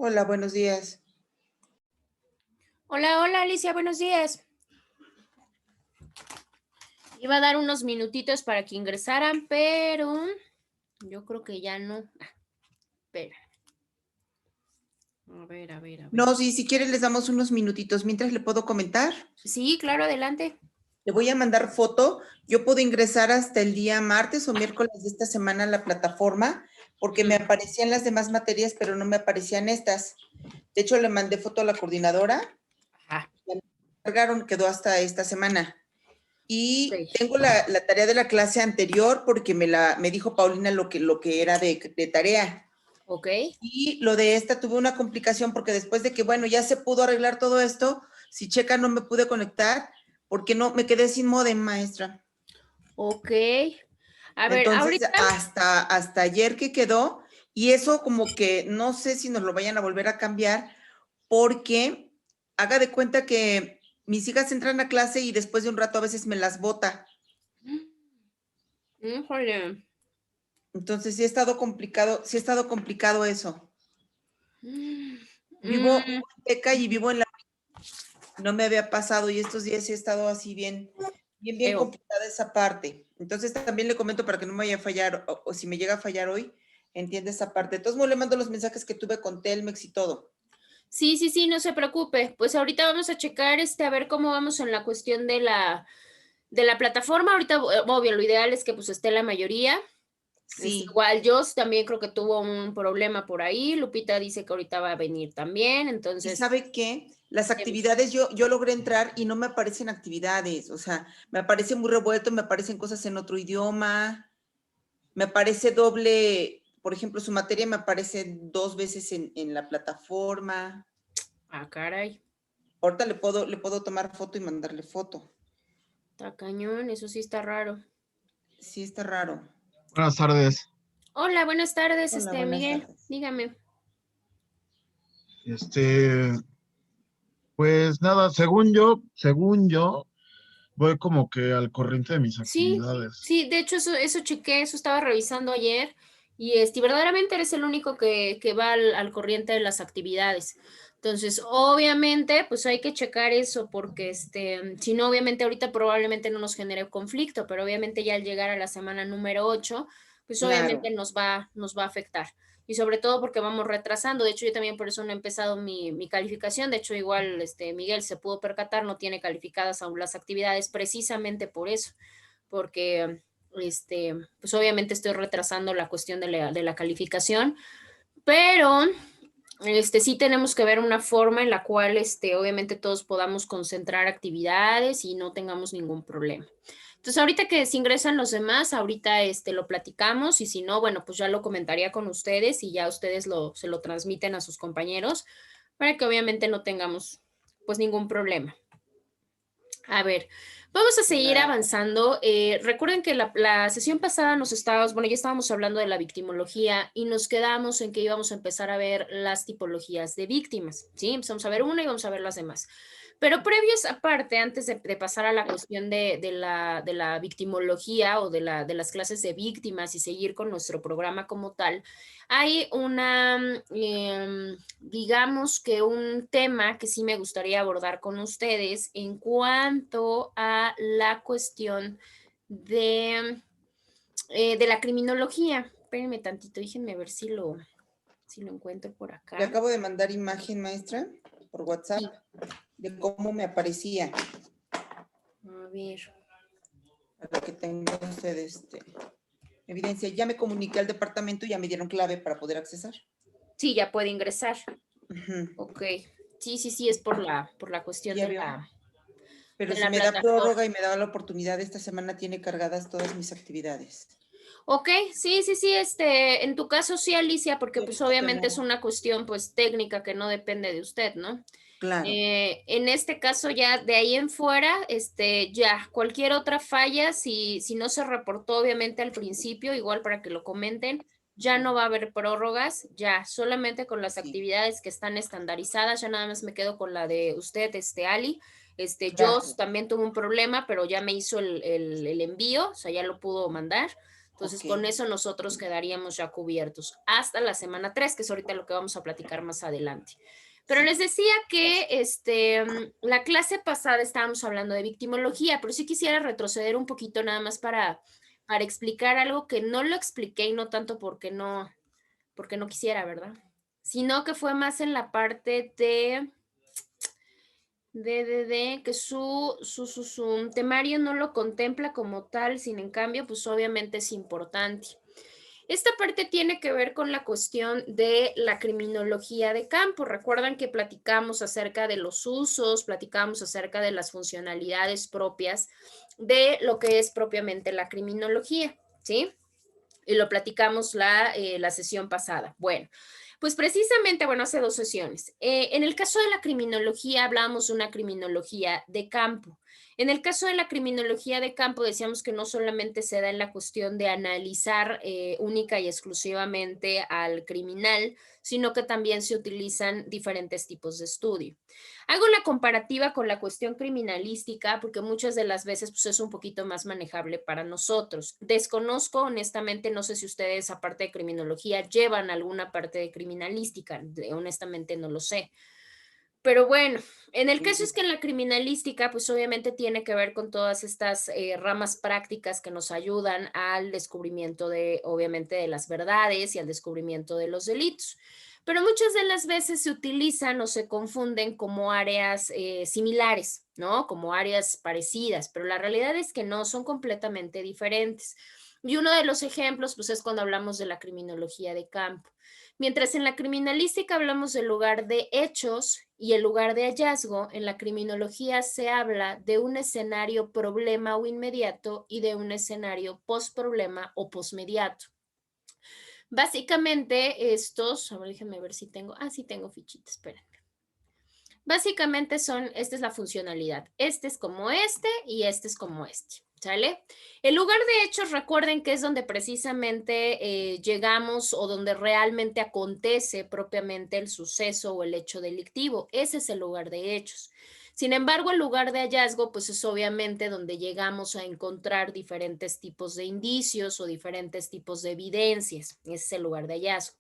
Hola, buenos días. Hola, hola Alicia, buenos días. Iba a dar unos minutitos para que ingresaran, pero yo creo que ya no. Espera. A ver. No, sí, si quieres les damos unos minutitos. Mientras le puedo comentar. Sí, claro, adelante. Le voy a mandar foto. Yo puedo ingresar hasta el día martes o miércoles de esta semana a la plataforma porque me aparecían las demás materias, pero no me aparecían estas. De hecho, le mandé foto a la coordinadora. Ajá. Me cargaron, quedó hasta esta semana. Ok. Y tengo la tarea de la clase anterior porque me dijo Paulina lo que era de tarea. Ok. Y lo de esta tuve una complicación porque después de que, bueno, ya se pudo arreglar todo esto, si checa no me pude conectar porque no, me quedé sin modem, maestra. Ok. A ver, Entonces, ahorita. hasta ayer que quedó, y eso como que no sé si nos lo vayan a volver a cambiar, porque haga de cuenta que mis hijas entran a clase y después de un rato a veces me las bota. Híjole. Entonces sí ha estado complicado eso. Vivo Mm, en Teca y vivo en la no me había pasado y estos días sí he estado así bien Veo. complicada esa parte. Entonces también le comento para que no me vaya a fallar o si me llega a fallar hoy, entiende esa parte. De todos modos le mando los mensajes que tuve con Telmex y todo. Sí, sí, sí, no se preocupe. Pues ahorita vamos a checar a ver cómo vamos en la cuestión de la plataforma. Ahorita, obvio, lo ideal es que pues esté la mayoría. Sí. Igual Joss también creo que tuvo un problema por ahí. Lupita dice que ahorita va a venir también, ¿Y entonces, sabe qué? Las actividades, yo logré entrar y no me aparecen actividades, o sea, me aparece muy revuelto, me aparecen cosas en otro idioma, me aparece doble, por ejemplo, su materia me aparece dos veces en la plataforma. caray, Ahorita le puedo tomar foto y mandarle foto. está cañón, eso sí está raro. Sí, está raro. Buenas tardes. Hola, buenas tardes, Hola, buenas Miguel, tardes. dígame. Este, pues nada, según yo, voy como que al corriente de mis Sí, actividades. sí, de hecho eso chequé, eso estaba revisando ayer y verdaderamente eres el único que va al corriente de las actividades. Entonces, obviamente, pues hay que checar eso porque si no, obviamente ahorita probablemente no nos genere conflicto, pero obviamente ya al llegar a la semana número 8, pues obviamente Claro, nos va a afectar. Y sobre todo porque vamos retrasando. De hecho, yo también por eso no he empezado mi calificación. De hecho, igual Miguel se pudo percatar, no tiene calificadas aún las actividades precisamente por eso porque pues obviamente estoy retrasando la cuestión de la calificación, pero sí tenemos que ver una forma en la cual obviamente todos podamos concentrar actividades y no tengamos ningún problema. Entonces, ahorita que se ingresan los demás, ahorita lo platicamos y si no, bueno, pues ya lo comentaría con ustedes y ya ustedes se lo transmiten a sus compañeros para que obviamente no tengamos pues ningún problema. A ver, vamos a seguir claro. avanzando. Recuerden que la sesión pasada ya estábamos hablando de la victimología y nos quedamos en que íbamos a empezar a ver las tipologías de víctimas, ¿sí? Empezamos a ver una y vamos a ver las demás. Pero previos aparte, antes de pasar a la cuestión de la victimología o de las clases de víctimas y seguir con nuestro programa como tal, hay digamos que un tema que sí me gustaría abordar con ustedes en cuanto a la cuestión de la criminología. Espérenme tantito, déjenme ver si lo encuentro por Le acá. acabo de mandar imagen, maestra, por WhatsApp, Sí, de cómo me aparecía, a ver. para que tengan ustedes evidencia. Ya me comuniqué al departamento y ya me dieron clave para poder accesar. Sí, ya puede ingresar. Ujú. Ok. Sí, sí, sí, es por la Sí, cuestión ya de vio. la, Pero de si la me da prórroga plataforma. y me da la oportunidad, esta semana tiene cargadas todas mis actividades. Ok, sí, sí, sí, en tu caso sí, Alicia, porque Y pues ahorita obviamente es tengo, una cuestión pues técnica que no depende de usted, ¿no? claro, En este caso ya de ahí en fuera, ya cualquier otra falla, si no se reportó obviamente al principio, igual para que lo comenten, ya no va a haber prórrogas, ya solamente con las sí, actividades que están estandarizadas, ya nada más me quedo con la de usted, Ali. Yo gracias. también tuve un problema, pero ya me hizo el envío, o sea, ya lo pudo mandar. Entonces, Ok. con eso nosotros quedaríamos ya cubiertos hasta la semana 3, que es ahorita lo que vamos a platicar más adelante. Pero Sí. les decía que la clase pasada estábamos hablando de victimología, pero sí quisiera retroceder un poquito nada más para explicar algo que no lo expliqué y no tanto porque no quisiera, ¿verdad? Sino que fue más en la parte de que su temario no lo contempla como tal, sin en cambio, pues obviamente es importante. Esta parte tiene que ver con la cuestión de la criminología de campo. Recuerdan que platicamos acerca de los usos, platicamos acerca de las funcionalidades propias de lo que es propiamente la criminología, ¿sí? Y lo platicamos la sesión pasada. Bueno, pues precisamente, bueno, hace 2 sesiones. En el caso de la criminología, hablamos de una criminología de campo. En el caso de la criminología de campo, decíamos que no solamente se da en la cuestión de analizar única y exclusivamente al criminal, sino que también se utilizan diferentes tipos de estudio. Hago la comparativa con la cuestión criminalística porque muchas de las veces pues, es un poquito más manejable para nosotros. Desconozco, honestamente, no sé si ustedes, aparte de criminología, llevan alguna parte de criminalística. Honestamente, no lo sé. Pero bueno, en el caso es que en la criminalística, pues obviamente tiene que ver con todas estas ramas prácticas que nos ayudan al descubrimiento de, obviamente, de las verdades y al descubrimiento de los delitos. Pero muchas de las veces se utilizan o se confunden como áreas similares, ¿no? Como áreas parecidas, pero la realidad es que no, son completamente diferentes. Y uno de los ejemplos, pues es cuando hablamos de la criminología de campo. Mientras en la criminalística hablamos del lugar de hechos y el lugar de hallazgo, en la criminología se habla de un escenario problema o inmediato y de un escenario post-problema o postmediato. Básicamente estos, a ver, déjenme ver si tengo, sí tengo fichitas, espérenme. Básicamente esta es la funcionalidad. Este es como este y este es como este. ¿Sale? El lugar de hechos, recuerden que es donde precisamente llegamos o donde realmente acontece propiamente el suceso o el hecho delictivo. Ese es el lugar de hechos. Sin embargo, el lugar de hallazgo, pues es obviamente donde llegamos a encontrar diferentes tipos de indicios o diferentes tipos de evidencias. Ese es el lugar de hallazgo.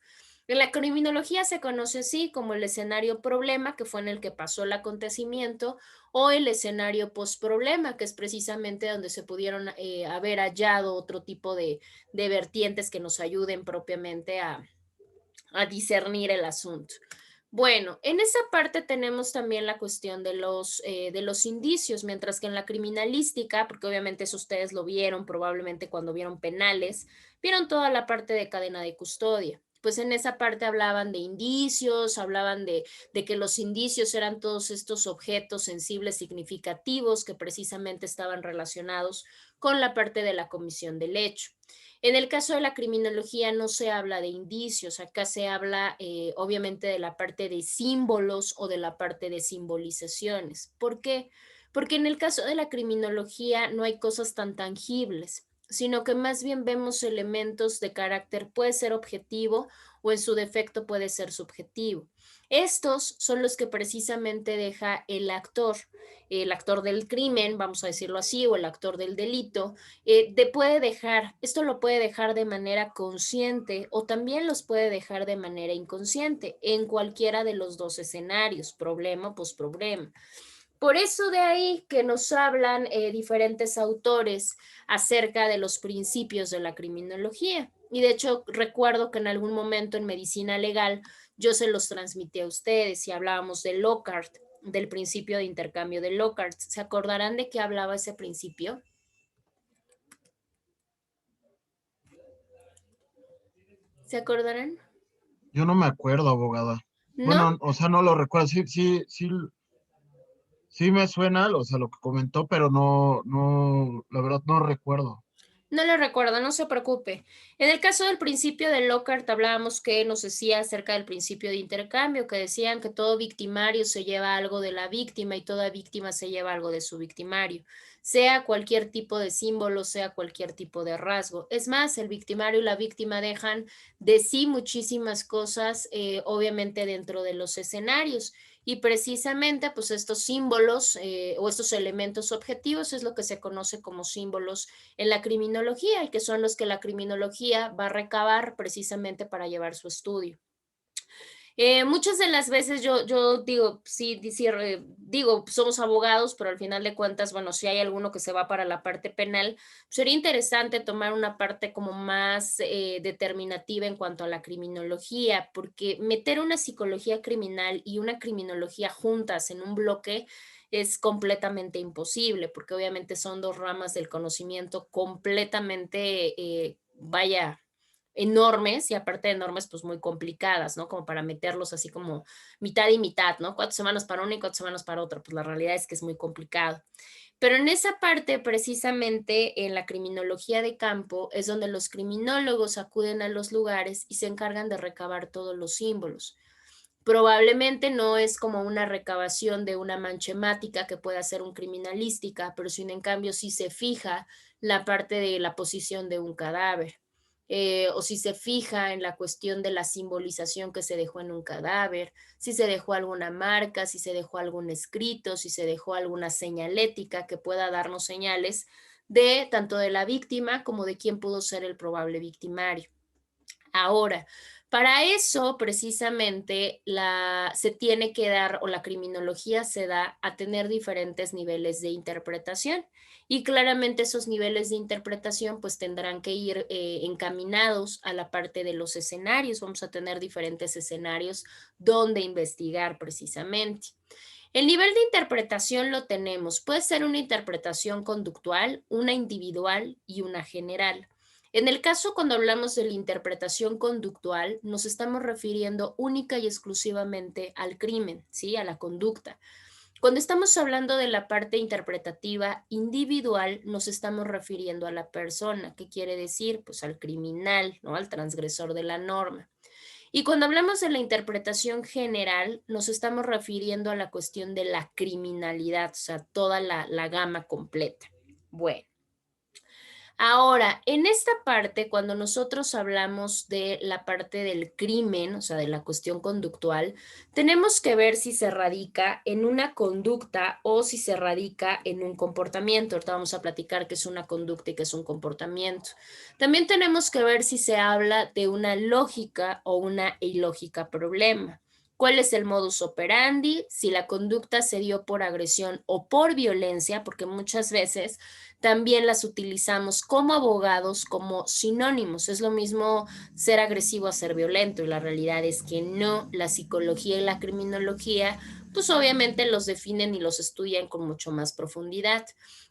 En la criminología se conoce así como el escenario problema, que fue en el que pasó el acontecimiento, o el escenario post-problema, que es precisamente donde se pudieron haber hallado otro tipo de vertientes que nos ayuden propiamente a discernir el asunto. Bueno, en esa parte tenemos también la cuestión de los indicios, mientras que en la criminalística, porque obviamente eso ustedes lo vieron probablemente cuando vieron penales, vieron toda la parte de cadena de custodia. Pues en esa parte hablaban de indicios, hablaban de que los indicios eran todos estos objetos sensibles significativos que precisamente estaban relacionados con la parte de la comisión del hecho. En el caso de la criminología no se habla de indicios, acá se habla obviamente de la parte de símbolos o de la parte de simbolizaciones. ¿Por qué? Porque en el caso de la criminología no hay cosas tan tangibles, sino que más bien vemos elementos de carácter, puede ser objetivo o en su defecto puede ser subjetivo. Estos son los que precisamente deja el actor del crimen, vamos a decirlo así, o el actor del delito, esto lo puede dejar de manera consciente o también los puede dejar de manera inconsciente en cualquiera de los dos escenarios, problema o postproblema. Por eso de ahí que nos hablan diferentes autores acerca de los principios de la criminología. Y de hecho recuerdo que en algún momento en medicina legal yo se los transmití a ustedes y hablábamos de Lockhart, del principio de intercambio de Lockhart. ¿Se acordarán de qué hablaba ese principio? ¿Se acordarán? Yo no me acuerdo, abogada. ¿No? Bueno, o sea, no lo recuerdo. Sí me suena, o sea, lo que comentó, pero no, la verdad no recuerdo. No lo recuerdo, no se preocupe. En el caso del principio de Lockhart hablábamos que nos decía acerca del principio de intercambio, que decían que todo victimario se lleva algo de la víctima y toda víctima se lleva algo de su victimario, sea cualquier tipo de símbolo, sea cualquier tipo de rasgo. Es más, el victimario y la víctima dejan de sí muchísimas cosas, obviamente dentro de los escenarios. Y precisamente, pues estos símbolos o estos elementos objetivos es lo que se conoce como símbolos en la criminología y que son los que la criminología va a recabar precisamente para llevar su estudio. Muchas de las veces yo digo, sí, digo, somos abogados, pero al final de cuentas, bueno, si hay alguno que se va para la parte penal, sería interesante tomar una parte como más determinativa en cuanto a la criminología, porque meter una psicología criminal y una criminología juntas en un bloque es completamente imposible, porque obviamente son dos ramas del conocimiento completamente, vaya, enormes y aparte de enormes, pues muy complicadas, ¿no? Como para meterlos así como mitad y mitad, ¿no? 4 semanas para una y 4 semanas para otra, pues la realidad es que es muy complicado. Pero en esa parte, precisamente en la criminología de campo, es donde los criminólogos acuden a los lugares y se encargan de recabar todos los símbolos. Probablemente no es como una recabación de una manchemática que pueda hacer un criminalística, pero sin en cambio sí se fija la parte de la posición de un cadáver. O si se fija en la cuestión de la simbolización que se dejó en un cadáver, si se dejó alguna marca, si se dejó algún escrito, si se dejó alguna señalética que pueda darnos señales de tanto de la víctima como de quién pudo ser el probable victimario. Ahora, para eso precisamente se tiene que dar o la criminología se da a tener diferentes niveles de interpretación y claramente esos niveles de interpretación pues tendrán que ir encaminados a la parte de los escenarios. Vamos a tener diferentes escenarios donde investigar precisamente. El nivel de interpretación lo tenemos. Puede ser una interpretación conductual, una individual y una general. En el caso cuando hablamos de la interpretación conductual, nos estamos refiriendo única y exclusivamente al crimen, ¿sí? A la conducta. Cuando estamos hablando de la parte interpretativa individual, nos estamos refiriendo a la persona. ¿Qué quiere decir? Pues al criminal, ¿no? Al transgresor de la norma. Y cuando hablamos de la interpretación general, nos estamos refiriendo a la cuestión de la criminalidad, o sea, toda la gama completa. Bueno. Ahora, en esta parte, cuando nosotros hablamos de la parte del crimen, o sea, de la cuestión conductual, tenemos que ver si se radica en una conducta o si se radica en un comportamiento. Ahorita vamos a platicar qué es una conducta y qué es un comportamiento. También tenemos que ver si se habla de una lógica o una ilógica problema. ¿Cuál es el modus operandi? Si la conducta se dio por agresión o por violencia, porque muchas veces también las utilizamos como abogados, como sinónimos. Es lo mismo ser agresivo a ser violento y la realidad es que no. La psicología y la criminología, pues obviamente los definen y los estudian con mucho más profundidad.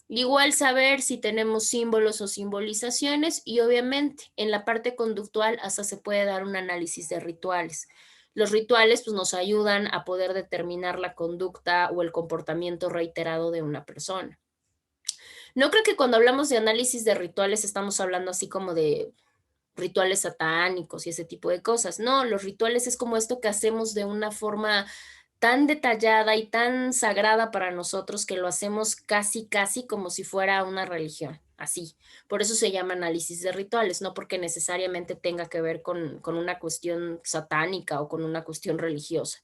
Igual saber si tenemos símbolos o simbolizaciones y obviamente en la parte conductual hasta se puede dar un análisis de rituales. Los rituales pues, nos ayudan a poder determinar la conducta o el comportamiento reiterado de una persona. No creo que cuando hablamos de análisis de rituales estamos hablando así como de rituales satánicos y ese tipo de cosas. No, los rituales es como esto que hacemos de una forma tan detallada y tan sagrada para nosotros que lo hacemos casi, casi como si fuera una religión, así. Por eso se llama análisis de rituales, no porque necesariamente tenga que ver con una cuestión satánica o con una cuestión religiosa.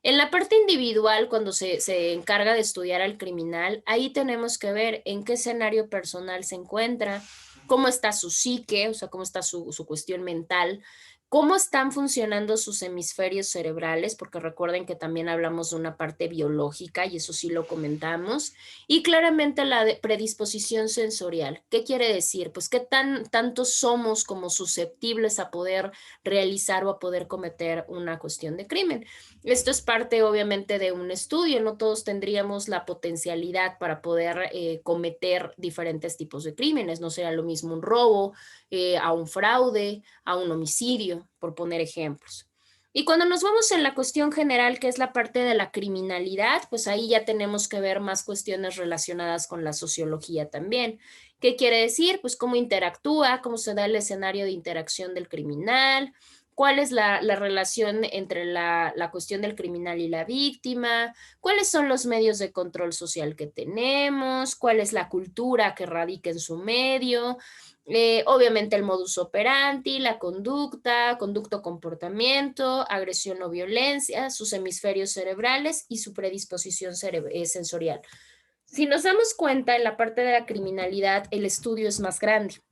En la parte individual, cuando se encarga de estudiar al criminal, ahí tenemos que ver en qué escenario personal se encuentra, cómo está su psique, o sea, cómo está su cuestión mental, cómo están funcionando sus hemisferios cerebrales, porque recuerden que también hablamos de una parte biológica y eso sí lo comentamos, y claramente la predisposición sensorial. ¿Qué quiere decir? Pues qué tanto somos como susceptibles a poder realizar o a poder cometer una cuestión de crimen. Esto es parte obviamente de un estudio, no todos tendríamos la potencialidad para poder cometer diferentes tipos de crímenes, no será lo mismo un robo, a un fraude, a un homicidio, por poner ejemplos. Y cuando nos vamos en la cuestión general, que es la parte de la criminalidad, pues ahí ya tenemos que ver más cuestiones relacionadas con la sociología también. ¿Qué quiere decir? Pues cómo interactúa, cómo se da el escenario de interacción del criminal, cuál es la relación entre la cuestión del criminal y la víctima, cuáles son los medios de control social que tenemos, cuál es la cultura que radica en su medio, obviamente el modus operandi, la conducta, conducto comportamiento, agresión o violencia, sus hemisferios cerebrales y su predisposición sensorial. Si nos damos cuenta, en la parte de la criminalidad, el estudio es más grande.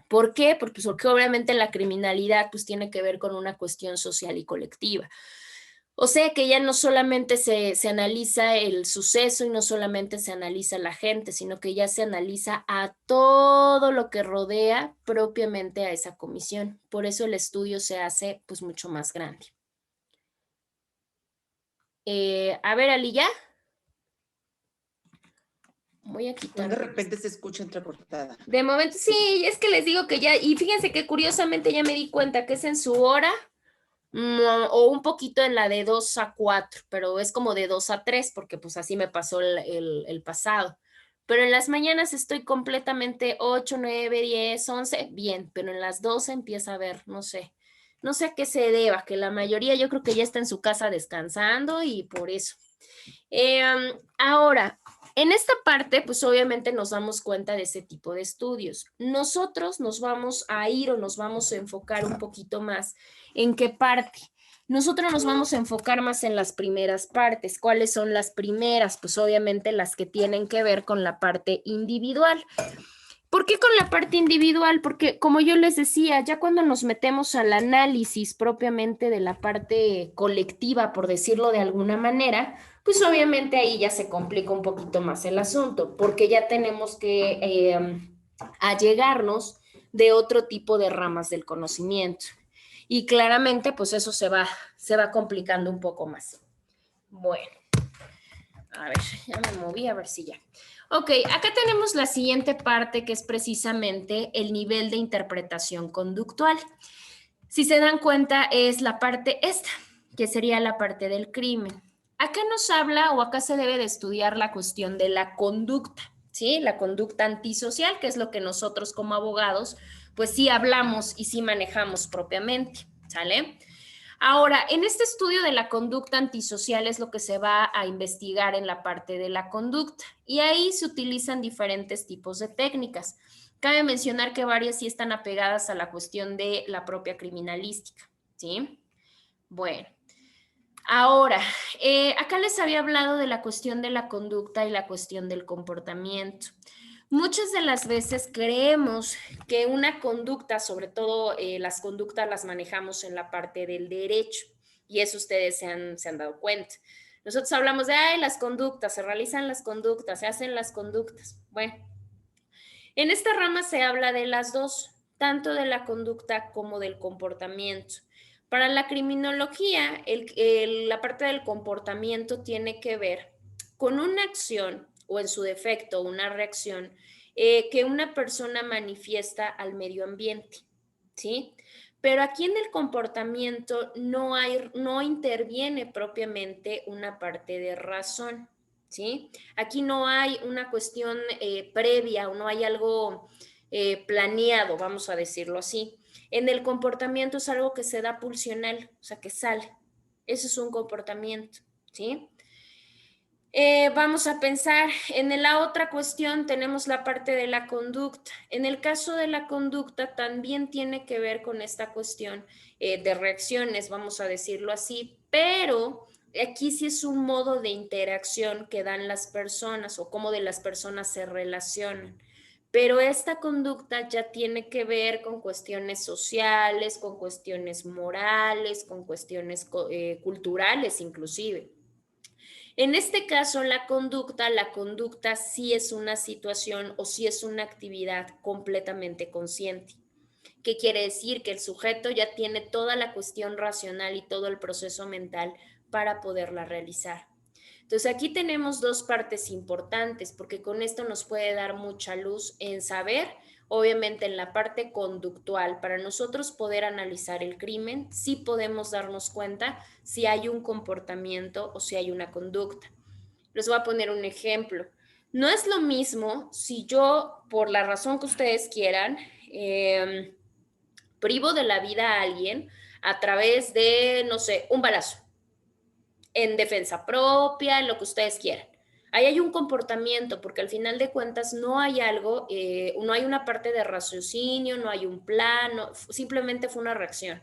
¿Por qué? Porque obviamente la criminalidad pues tiene que ver con una cuestión social y colectiva. O sea que ya no solamente se analiza el suceso y no solamente se analiza la gente, sino que ya se analiza a todo lo que rodea propiamente a esa comisión. Por eso el estudio se hace pues mucho más grande. A ver, Ali, ¿ya? Voy a quitar. De repente se escucha entrecortada. De momento, sí, es que les digo que ya, y fíjense que curiosamente ya me di cuenta que es en su hora, o un poquito en la de 2 a 4, pero es como de 2 a 3, porque pues así me pasó el pasado. Pero en las mañanas estoy completamente 8, 9, 10, 11, bien, pero en las 12 empieza a ver, no sé a qué se deba, que la mayoría yo creo que ya está en su casa descansando y por eso. Ahora, en esta parte, pues obviamente nos damos cuenta de ese tipo de estudios. Nosotros nos vamos a ir o nos vamos a enfocar un poquito más en qué parte. Nosotros nos vamos a enfocar más en las primeras partes. ¿Cuáles son las primeras? Pues obviamente las que tienen que ver con la parte individual. ¿Por qué con la parte individual? Porque como yo les decía, ya cuando nos metemos al análisis propiamente de la parte colectiva, por decirlo de alguna manera, pues obviamente ahí ya se complica un poquito más el asunto, porque ya tenemos que allegarnos de otro tipo de ramas del conocimiento. Y claramente, pues eso se va complicando un poco más. Bueno, a ver, ya me moví, a ver si ya. Ok, acá tenemos la siguiente parte que es precisamente el nivel de interpretación conductual. Si se dan cuenta, es la parte esta, que sería la parte del crimen. Acá nos habla o acá se debe de estudiar la cuestión de la conducta, ¿sí? La conducta antisocial, que es lo que nosotros como abogados, pues sí hablamos y sí manejamos propiamente, ¿sale? Ahora, en este estudio de la conducta antisocial es lo que se va a investigar en la parte de la conducta y ahí se utilizan diferentes tipos de técnicas. Cabe mencionar que varias sí están apegadas a la cuestión de la propia criminalística, ¿sí? Bueno, ahora, acá les había hablado de la cuestión de la conducta y la cuestión del comportamiento. Muchas de las veces creemos que una conducta, sobre todo las conductas las manejamos en la parte del derecho y eso ustedes se han dado cuenta. Nosotros hablamos de, ay, las conductas, se realizan las conductas, se hacen las conductas. Bueno, en esta rama se habla de las dos, tanto de la conducta como del comportamiento. Para la criminología, la parte del comportamiento tiene que ver con una acción o en su defecto una reacción que una persona manifiesta al medio ambiente, ¿sí? Pero aquí en el comportamiento no interviene propiamente una parte de razón, ¿sí? Aquí no hay una cuestión previa o no hay algo planeado, vamos a decirlo así. En el comportamiento es algo que se da pulsional, o sea, que sale. Eso es un comportamiento, ¿sí? Vamos a pensar, en la otra cuestión tenemos la parte de la conducta. En el caso de la conducta también tiene que ver con esta cuestión de reacciones, vamos a decirlo así, pero aquí sí es un modo de interacción que dan las personas o cómo de las personas se relacionan. Pero esta conducta ya tiene que ver con cuestiones sociales, con cuestiones morales, con cuestiones culturales inclusive. En este caso, la conducta sí es una situación o sí es una actividad completamente consciente. ¿Qué quiere decir? Que el sujeto ya tiene toda la cuestión racional y todo el proceso mental para poderla realizar. Entonces aquí tenemos dos partes importantes porque con esto nos puede dar mucha luz en saber Obviamente en la parte conductual, para nosotros poder analizar el crimen, sí podemos darnos cuenta si hay un comportamiento o si hay una conducta. Les voy a poner un ejemplo. No es lo mismo si yo, por la razón que ustedes quieran, privo de la vida a alguien a través de, no sé, un balazo, en defensa propia, en lo que ustedes quieran. Ahí hay un comportamiento, porque al final de cuentas no hay algo, no hay una parte de raciocinio, no hay un plan, no, simplemente fue una reacción.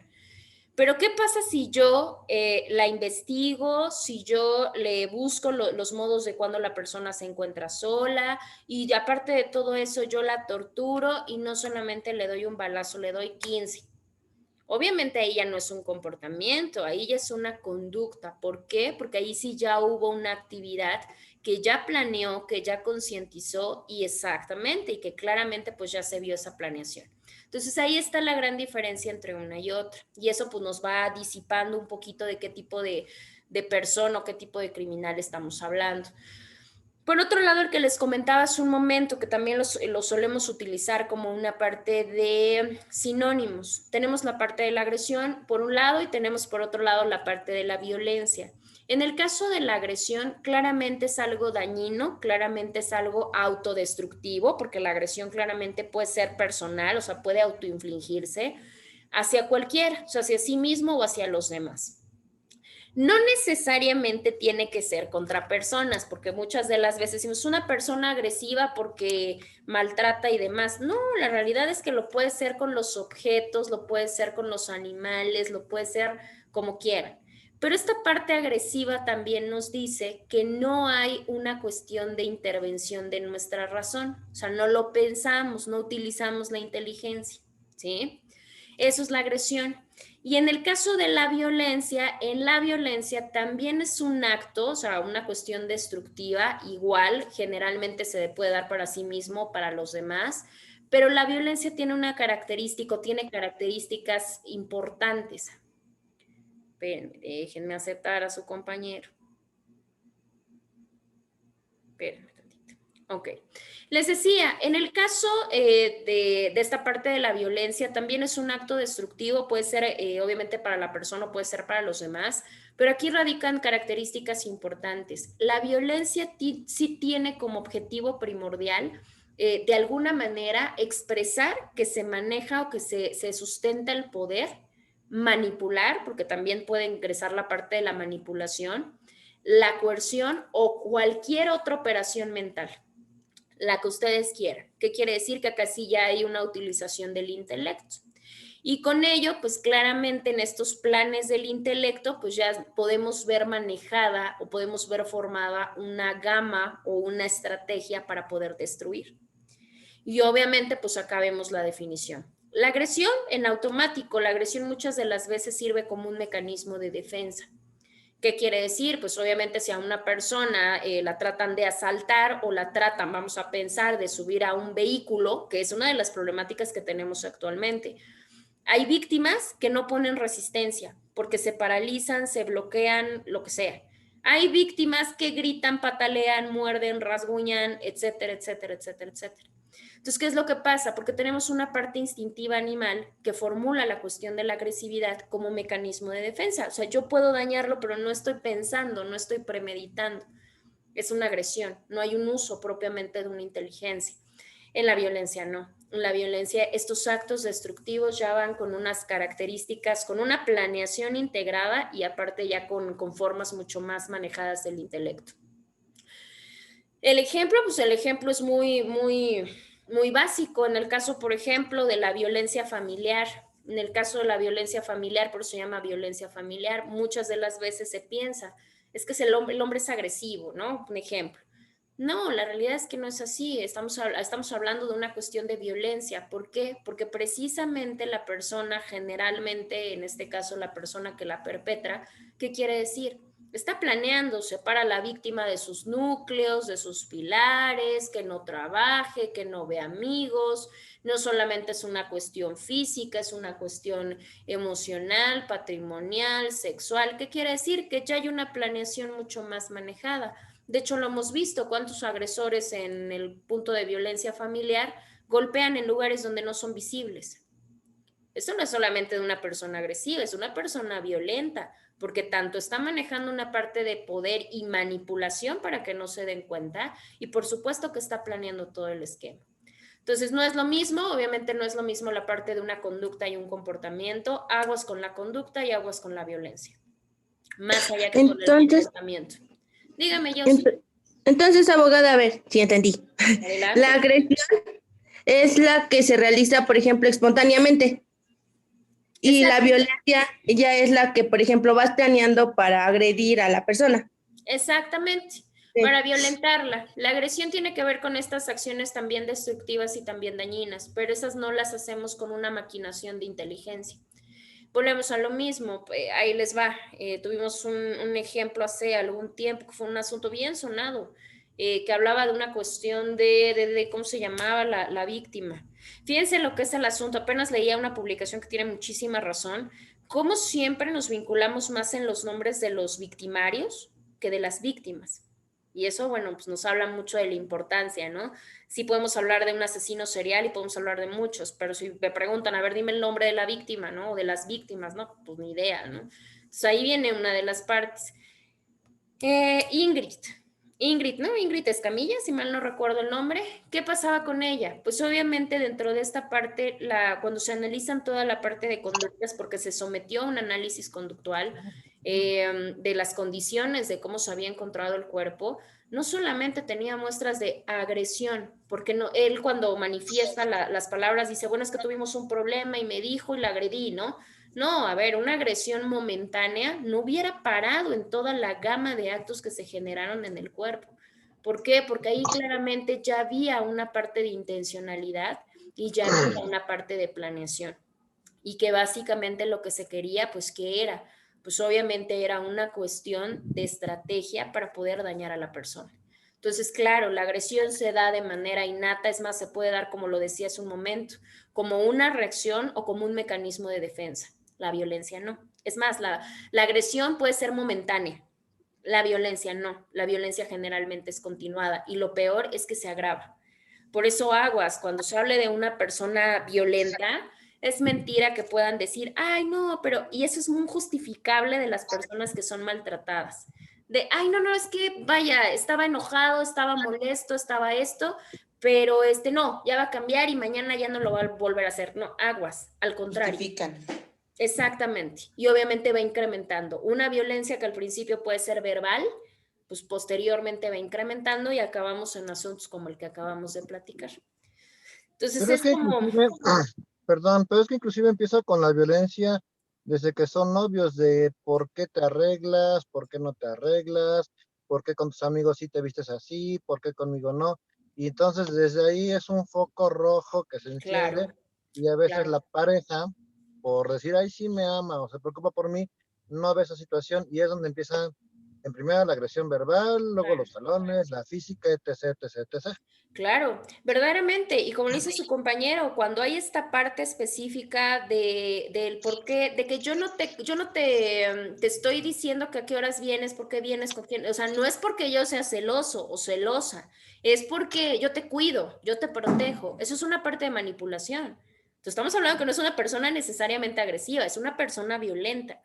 Pero ¿qué pasa si yo la investigo, si yo le busco los modos de cuando la persona se encuentra sola y aparte de todo eso yo la torturo y no solamente le doy un balazo, le doy 15? Obviamente ahí ya no es un comportamiento, ahí ya es una conducta. ¿Por qué? Porque ahí sí ya hubo una actividad que ya planeó, que ya concientizó y exactamente, y que claramente pues ya se vio esa planeación. Entonces ahí está la gran diferencia entre una y otra. Y eso pues nos va disipando un poquito de qué tipo de persona o qué tipo de criminal estamos hablando. Por otro lado, el que les comentaba hace un momento, que también lo solemos utilizar como una parte de sinónimos. Tenemos la parte de la agresión por un lado y tenemos por otro lado la parte de la violencia. En el caso de la agresión, claramente es algo dañino, claramente es algo autodestructivo, porque la agresión claramente puede ser personal, o sea, puede autoinfligirse hacia cualquiera, o sea, hacia sí mismo o hacia los demás. No necesariamente tiene que ser contra personas, porque muchas de las veces decimos una persona agresiva porque maltrata y demás. No, la realidad es que lo puede ser con los objetos, lo puede ser con los animales, lo puede ser como quieran. Pero esta parte agresiva también nos dice que no hay una cuestión de intervención de nuestra razón, o sea, no lo pensamos, no utilizamos la inteligencia, ¿sí? Eso es la agresión. Y en el caso de la violencia, en la violencia también es un acto, o sea, una cuestión destructiva, igual, generalmente se puede dar para sí mismo, para los demás, pero la violencia tiene una característica, tiene características importantes. Espérenme, déjenme aceptar a su compañero. Espérenme tantito. Ok. Les decía, en el caso de esta parte de la violencia, también es un acto destructivo, puede ser obviamente para la persona, puede ser para los demás, pero aquí radican características importantes. La violencia sí tiene como objetivo primordial, de alguna manera, expresar que se maneja o que se sustenta el poder, manipular, porque también puede ingresar la parte de la manipulación, la coerción o cualquier otra operación mental, la que ustedes quieran. ¿Qué quiere decir? Que acá sí ya hay una utilización del intelecto. Y con ello, pues claramente en estos planes del intelecto, pues ya podemos ver manejada o podemos ver formada una gama o una estrategia para poder destruir. Y obviamente, pues acá vemos la definición. La agresión en automático, la agresión muchas de las veces sirve como un mecanismo de defensa. ¿Qué quiere decir? Pues obviamente si a una persona la tratan de asaltar o la tratan, vamos a pensar, de subir a un vehículo, que es una de las problemáticas que tenemos actualmente. Hay víctimas que no ponen resistencia porque se paralizan, se bloquean, lo que sea. Hay víctimas que gritan, patalean, muerden, rasguñan, etcétera, etcétera, etcétera, etcétera. Entonces, ¿qué es lo que pasa? Porque tenemos una parte instintiva animal que formula la cuestión de la agresividad como mecanismo de defensa. O sea, yo puedo dañarlo, pero no estoy pensando, no estoy premeditando. Es una agresión, no hay un uso propiamente de una inteligencia. En la violencia no. En la violencia estos actos destructivos ya van con unas características, con una planeación integrada y aparte ya con formas mucho más manejadas del intelecto. El ejemplo, pues el ejemplo es muy básico. En el caso, por ejemplo, de la violencia familiar, en el caso de la violencia familiar, por eso se llama violencia familiar, muchas de las veces se piensa, es que el hombre es agresivo, ¿no? Un ejemplo. No, la realidad es que no es así. Estamos hablando de una cuestión de violencia. ¿Por qué? Porque precisamente la persona, generalmente, en este caso la persona que la perpetra, ¿qué quiere decir? Está planeando, separa a la víctima de sus núcleos, de sus pilares, que no trabaje, que no vea amigos. No solamente es una cuestión física, es una cuestión emocional, patrimonial, sexual. ¿Qué quiere decir? Que ya hay una planeación mucho más manejada. De hecho, lo hemos visto, cuántos agresores en el punto de violencia familiar golpean en lugares donde no son visibles. Esto no es solamente de una persona agresiva, es una persona violenta, porque tanto está manejando una parte de poder y manipulación para que no se den cuenta, y por supuesto que está planeando todo el esquema. Entonces, no es lo mismo, obviamente no es lo mismo la parte de una conducta y un comportamiento, aguas con la conducta y aguas con la violencia, más allá que con el Entonces, comportamiento. Dígame, Josie. entonces, abogada, a ver si entendí. Adelante. La agresión es la que se realiza, por ejemplo, espontáneamente. Y la Exacto. violencia ya es la que, por ejemplo, vas planeando para agredir a la persona. Exactamente, Sí. para violentarla. La agresión tiene que ver con estas acciones también destructivas y también dañinas, pero esas no las hacemos con una maquinación de inteligencia. Volvemos a lo mismo, ahí les va. Tuvimos un ejemplo hace algún tiempo que fue un asunto bien sonado, que hablaba de una cuestión de cómo se llamaba la víctima. Fíjense lo que es el asunto, apenas leía una publicación que tiene muchísima razón, cómo siempre nos vinculamos más en los nombres de los victimarios que de las víctimas. Y eso, bueno, pues nos habla mucho de la importancia, ¿no? Sí podemos hablar de un asesino serial y podemos hablar de muchos, pero si me preguntan, a ver, dime el nombre de la víctima, ¿no? O de las víctimas, ¿no? Pues ni idea, ¿no? Entonces ahí viene una de las partes. Ingrid, ¿no? Ingrid Escamilla, si mal no recuerdo el nombre. ¿Qué pasaba con ella? Pues obviamente dentro de esta parte, cuando se analizan toda la parte de conductas, porque se sometió a un análisis conductual de las condiciones de cómo se había encontrado el cuerpo, no solamente tenía muestras de agresión, porque no, él cuando manifiesta las palabras dice, bueno, es que tuvimos un problema y me dijo y la agredí, ¿no? No, a ver, una agresión momentánea no hubiera parado en toda la gama de actos que se generaron en el cuerpo. ¿Por qué? Porque ahí claramente ya había una parte de intencionalidad y ya había una parte de planeación. Y que básicamente lo que se quería, pues, ¿qué era? Pues obviamente era una cuestión de estrategia para poder dañar a la persona. Entonces, claro, la agresión se da de manera innata, es más, se puede dar, como lo decía hace un momento, como una reacción o como un mecanismo de defensa. La violencia no. Es más, la agresión puede ser momentánea, la violencia no. La violencia generalmente es continuada y lo peor es que se agrava. Por eso aguas, cuando se hable de una persona violenta, es mentira que puedan decir, ay, no, pero, y eso es muy justificable de las personas que son maltratadas. De, ay, no, no, es que, vaya, estaba enojado, estaba molesto, estaba esto, pero no, ya va a cambiar y mañana ya no lo va a volver a hacer. No, aguas, al contrario. Justifican. Exactamente. Y obviamente va incrementando. Una violencia que al principio puede ser verbal, pues posteriormente va incrementando y acabamos en asuntos como el que acabamos de platicar. Entonces Pero es es que como, inclusive, perdón, pero es que inclusive empieza con la violencia desde que son novios, de por qué te arreglas, por qué no te arreglas, por qué con tus amigos sí te vistes así, por qué conmigo no. Y entonces desde ahí es un foco rojo que se enciende claro, y a veces claro. la pareja, por decir, ay, sí me ama o se preocupa por mí, no ve esa situación y es donde empieza en primera la agresión verbal, luego los salones, la física, etc, etc, etc. Claro, verdaderamente, y como le dice su compañero, cuando hay esta parte específica del por qué, de que yo no te estoy diciendo que a qué horas vienes, por qué vienes, con quién, o sea, no es porque yo sea celoso o celosa, es porque yo te cuido, yo te protejo, eso es una parte de manipulación. Entonces, estamos hablando que no es una persona necesariamente agresiva, es una persona violenta.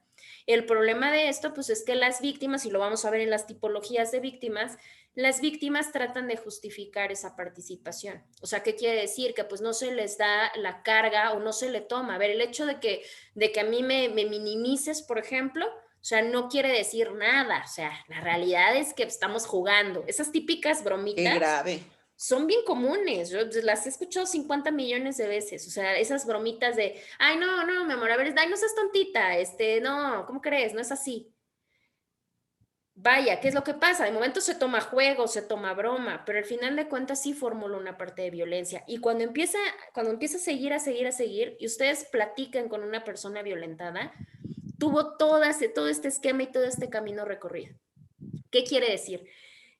El problema de esto, pues, es que las víctimas, y lo vamos a ver en las tipologías de víctimas, las víctimas tratan de justificar esa participación. O sea, ¿qué quiere decir? Que pues no se les da la carga o no se le toma. A ver, el hecho de que a mí me minimices, por ejemplo, o sea, no quiere decir nada. O sea, la realidad es que estamos jugando. Esas típicas Qué bromitas grave. son bien comunes. Yo las he escuchado 50 millones de veces. O sea, esas bromitas de, ay, no, no, mi amor, a ver, ay, no seas tontita, no, ¿cómo crees? No es así. Vaya, ¿qué es lo que pasa? De momento se toma juego, se toma broma, pero al final de cuentas sí formula una parte de violencia. Y cuando empieza a seguir, a seguir, a seguir, y ustedes platican con una persona violentada, tuvo todo este esquema y todo este camino recorrido. ¿Qué quiere decir?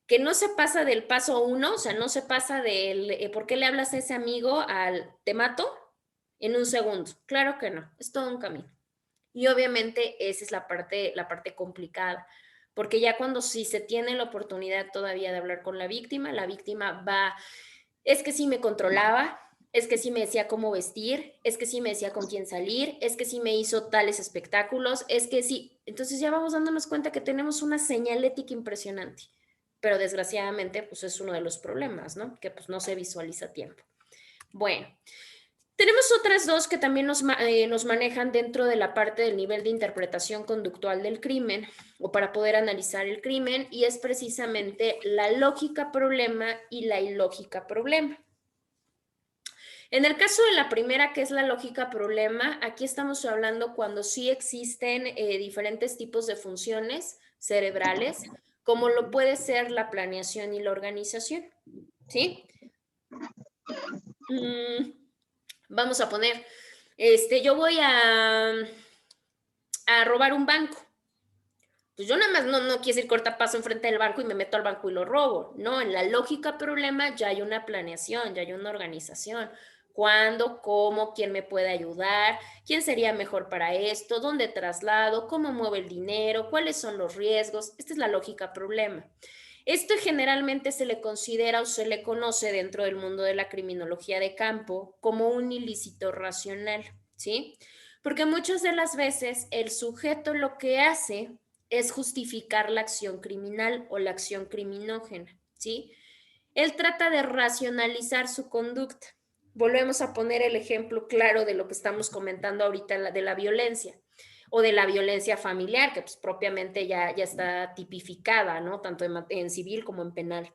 Que no se pasa del paso uno, o sea, no se pasa del ¿por qué le hablas a ese amigo al te mato en un segundo? Claro que no, es todo un camino. Y obviamente esa es la parte complicada, porque ya cuando sí se tiene la oportunidad todavía de hablar con la víctima va, es que sí me controlaba, es que sí me decía cómo vestir, es que sí me decía con quién salir, es que sí me hizo tales espectáculos, es que sí. Entonces ya vamos dándonos cuenta que tenemos una señalética impresionante, pero desgraciadamente pues es uno de los problemas, ¿no? Que pues no se visualiza a tiempo. Bueno, tenemos otras dos que también nos manejan dentro de la parte del nivel de interpretación conductual del crimen o para poder analizar el crimen, y es precisamente la lógica problema y la ilógica problema. En el caso de la primera, que es la lógica problema, aquí estamos hablando cuando sí existen diferentes tipos de funciones cerebrales, como lo puede ser la planeación y la organización, ¿sí? Vamos a poner, yo voy a robar un banco. Pues yo nada más no quiero ir cortapaso enfrente del banco y me meto al banco y lo robo. No, en la lógica problema ya hay una planeación, ya hay una organización. ¿Cuándo? ¿Cómo? ¿Quién me puede ayudar? ¿Quién sería mejor para esto? ¿Dónde traslado? ¿Cómo mueve el dinero? ¿Cuáles son los riesgos? Esta es la lógica problema. Esto generalmente se le considera o se le conoce dentro del mundo de la criminología de campo como un ilícito racional, ¿sí? Porque muchas de las veces el sujeto lo que hace es justificar la acción criminal o la acción criminógena, ¿sí? Él trata de racionalizar su conducta. Volvemos a poner el ejemplo claro de lo que estamos comentando ahorita de la violencia o de la violencia familiar, que pues propiamente ya está tipificada, ¿no? Tanto en civil como en penal.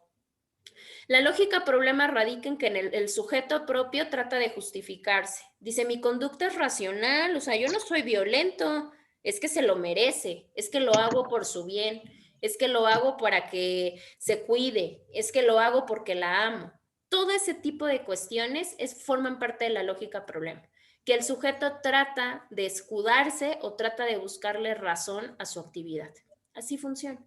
La lógica problema radica en que el sujeto propio trata de justificarse. Dice, mi conducta es racional, o sea, yo no soy violento, es que se lo merece, es que lo hago por su bien, es que lo hago para que se cuide, es que lo hago porque la amo. Todo ese tipo de cuestiones forman parte de la lógica problema, que el sujeto trata de escudarse o trata de buscarle razón a su actividad. Así funciona.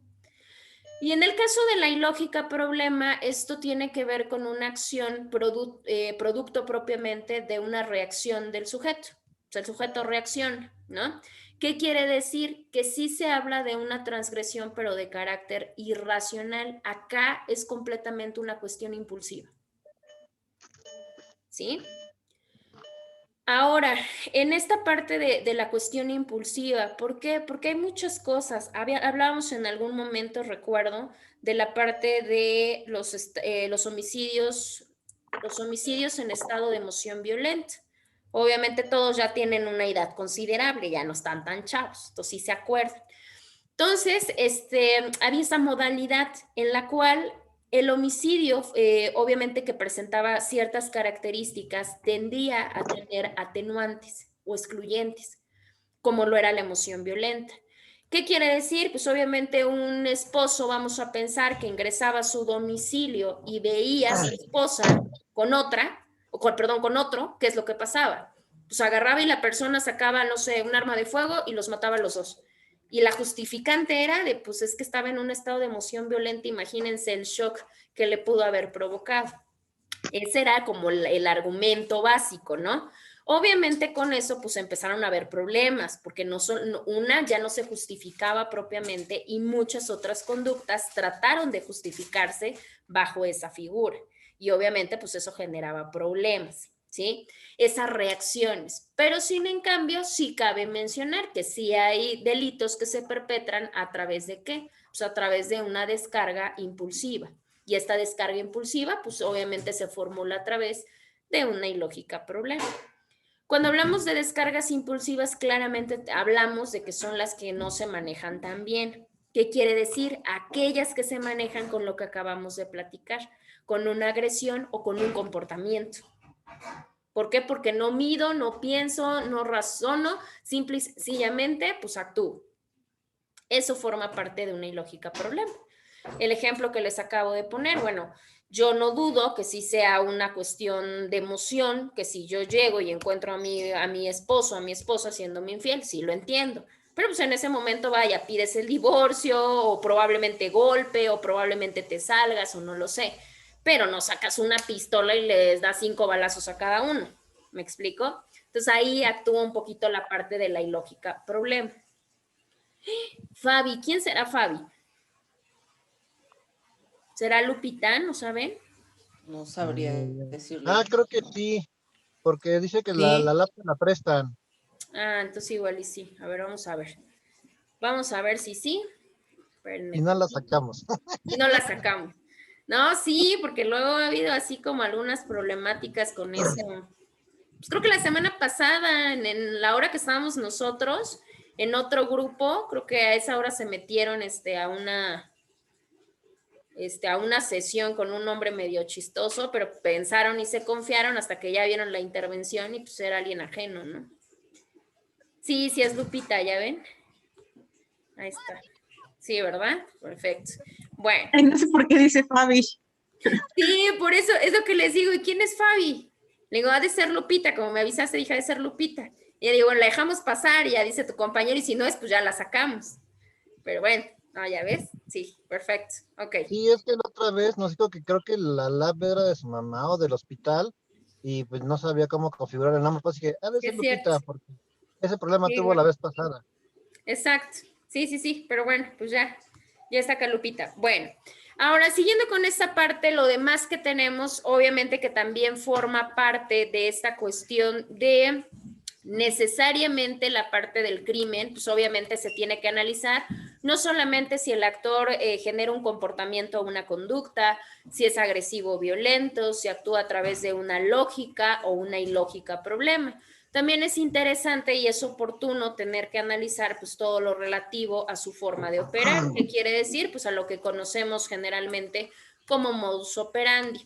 Y en el caso de la ilógica problema, esto tiene que ver con una acción producto propiamente de una reacción del sujeto. O sea, el sujeto reacciona, ¿no? ¿Qué quiere decir? Que sí se habla de una transgresión, pero de carácter irracional. Acá es completamente una cuestión impulsiva. ¿Sí? Ahora, en esta parte de la cuestión impulsiva, ¿por qué? Porque hay muchas cosas. Hablábamos en algún momento, recuerdo, de la parte de los homicidios en estado de emoción violenta. Obviamente todos ya tienen una edad considerable, ya no están tan chavos, entonces sí se acuerdan. Entonces, había esa modalidad en la cual el homicidio, obviamente que presentaba ciertas características, tendía a tener atenuantes o excluyentes, como lo era la emoción violenta. ¿Qué quiere decir? Pues obviamente un esposo, vamos a pensar, que ingresaba a su domicilio y veía a su esposa con otra, con otro, ¿qué es lo que pasaba? Pues agarraba y la persona sacaba, no sé, un arma de fuego y los mataba a los dos. Y la justificante era de, pues es que estaba en un estado de emoción violenta, imagínense el shock que le pudo haber provocado. Ese era como el argumento básico, ¿no? Obviamente con eso pues empezaron a haber problemas, porque una ya no se justificaba propiamente y muchas otras conductas trataron de justificarse bajo esa figura. Y obviamente pues eso generaba problemas, ¿sí? Esas reacciones. Pero sin en cambio sí cabe mencionar que sí hay delitos que se perpetran a través de ¿qué? Pues a través de una descarga impulsiva. Y esta descarga impulsiva, pues obviamente se formula a través de una ilógica problema. Cuando hablamos de descargas impulsivas, claramente hablamos de que son las que no se manejan tan bien. ¿Qué quiere decir? Aquellas que se manejan con lo que acabamos de platicar, con una agresión o con un comportamiento. ¿Por qué? Porque no mido, no pienso, no razono, simple y sencillamente, pues actúo. Eso forma parte de una ilógica problema. El ejemplo que les acabo de poner, bueno, yo no dudo que sí sea una cuestión de emoción, que si yo llego y encuentro a mi esposo, a mi esposa haciéndome infiel, sí lo entiendo. Pero pues en ese momento vaya, pides el divorcio o probablemente golpe o probablemente te salgas o no lo sé. Pero no sacas una pistola y les das 5 balazos a cada uno. ¿Me explico? Entonces ahí actúa un poquito la parte de la ilógica problema. Fabi, ¿quién será Fabi? ¿Será Lupitán? ¿No saben? No sabría decirle. Creo que sí. porque dice que Sí. la laptop la prestan Ah, entonces igual y sí. A ver, vamos a ver. Vamos a ver si sí. Espérenme y no la tantito. sacamos. Y no la sacamos. No, sí, porque luego ha habido así como algunas problemáticas con eso. Pues creo que la semana pasada, en la hora que estábamos nosotros, en otro grupo, creo que a esa hora se metieron a una sesión con un nombre medio chistoso, pero pensaron y se confiaron hasta que ya vieron la intervención y pues era alguien ajeno, ¿no? Sí, sí es Lupita, ¿ya ven? Ahí está. Sí, ¿verdad? Perfecto. Bueno. Ay, no sé por qué dice Fabi. Sí, por eso es lo que les digo. ¿Y quién es Fabi? Le digo, ha de ser Lupita, como me avisaste, hija, ha de ser Lupita. Y ya digo, bueno, la dejamos pasar, y ya dice tu compañero, y si no es, pues ya la sacamos. Pero bueno, no, ya ves, sí, perfecto, ok. Sí, es que la otra vez nos dijo que creo que la lab era de su mamá o del hospital y pues no sabía cómo configurar el nombre. Pues dije, ha de ser Es cierto, Lupita, porque ese problema sí, tuvo la bueno, vez pasada. exacto, sí, sí, sí, pero bueno, pues ya está acá Lupita. Bueno, ahora siguiendo con esta parte, lo demás que tenemos, obviamente que también forma parte de esta cuestión de necesariamente la parte del crimen, pues obviamente se tiene que analizar no solamente si el actor genera un comportamiento o una conducta, si es agresivo o violento, si actúa a través de una lógica o una ilógica problema. También es interesante y es oportuno tener que analizar pues todo lo relativo a su forma de operar. ¿Qué quiere decir? Pues a lo que conocemos generalmente como modus operandi.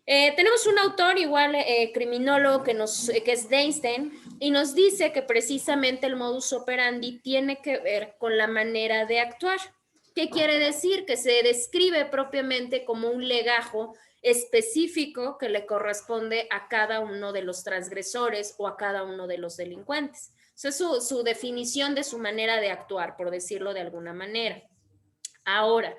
Tenemos un autor igual criminólogo que es Deinstein y nos dice que precisamente el modus operandi tiene que ver con la manera de actuar. ¿Qué quiere decir? Que se describe propiamente como un legajo específico que le corresponde a cada uno de los transgresores o a cada uno de los delincuentes. Esa es su definición de su manera de actuar, por decirlo de alguna manera. Ahora,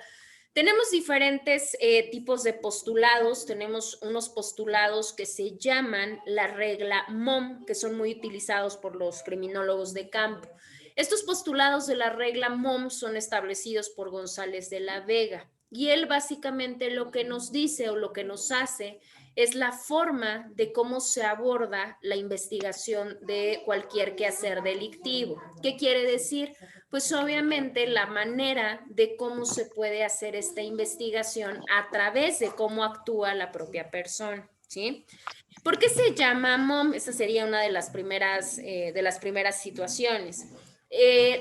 tenemos diferentes tipos de postulados. Tenemos unos postulados que se llaman la regla MOM, que son muy utilizados por los criminólogos de campo. Estos postulados de la regla MOM son establecidos por González de la Vega y él básicamente lo que nos dice o lo que nos hace es la forma de cómo se aborda la investigación de cualquier quehacer delictivo. ¿Qué quiere decir? Pues obviamente la manera de cómo se puede hacer esta investigación a través de cómo actúa la propia persona, ¿sí? ¿Por qué se llama MOM? Esa sería una de las primeras situaciones.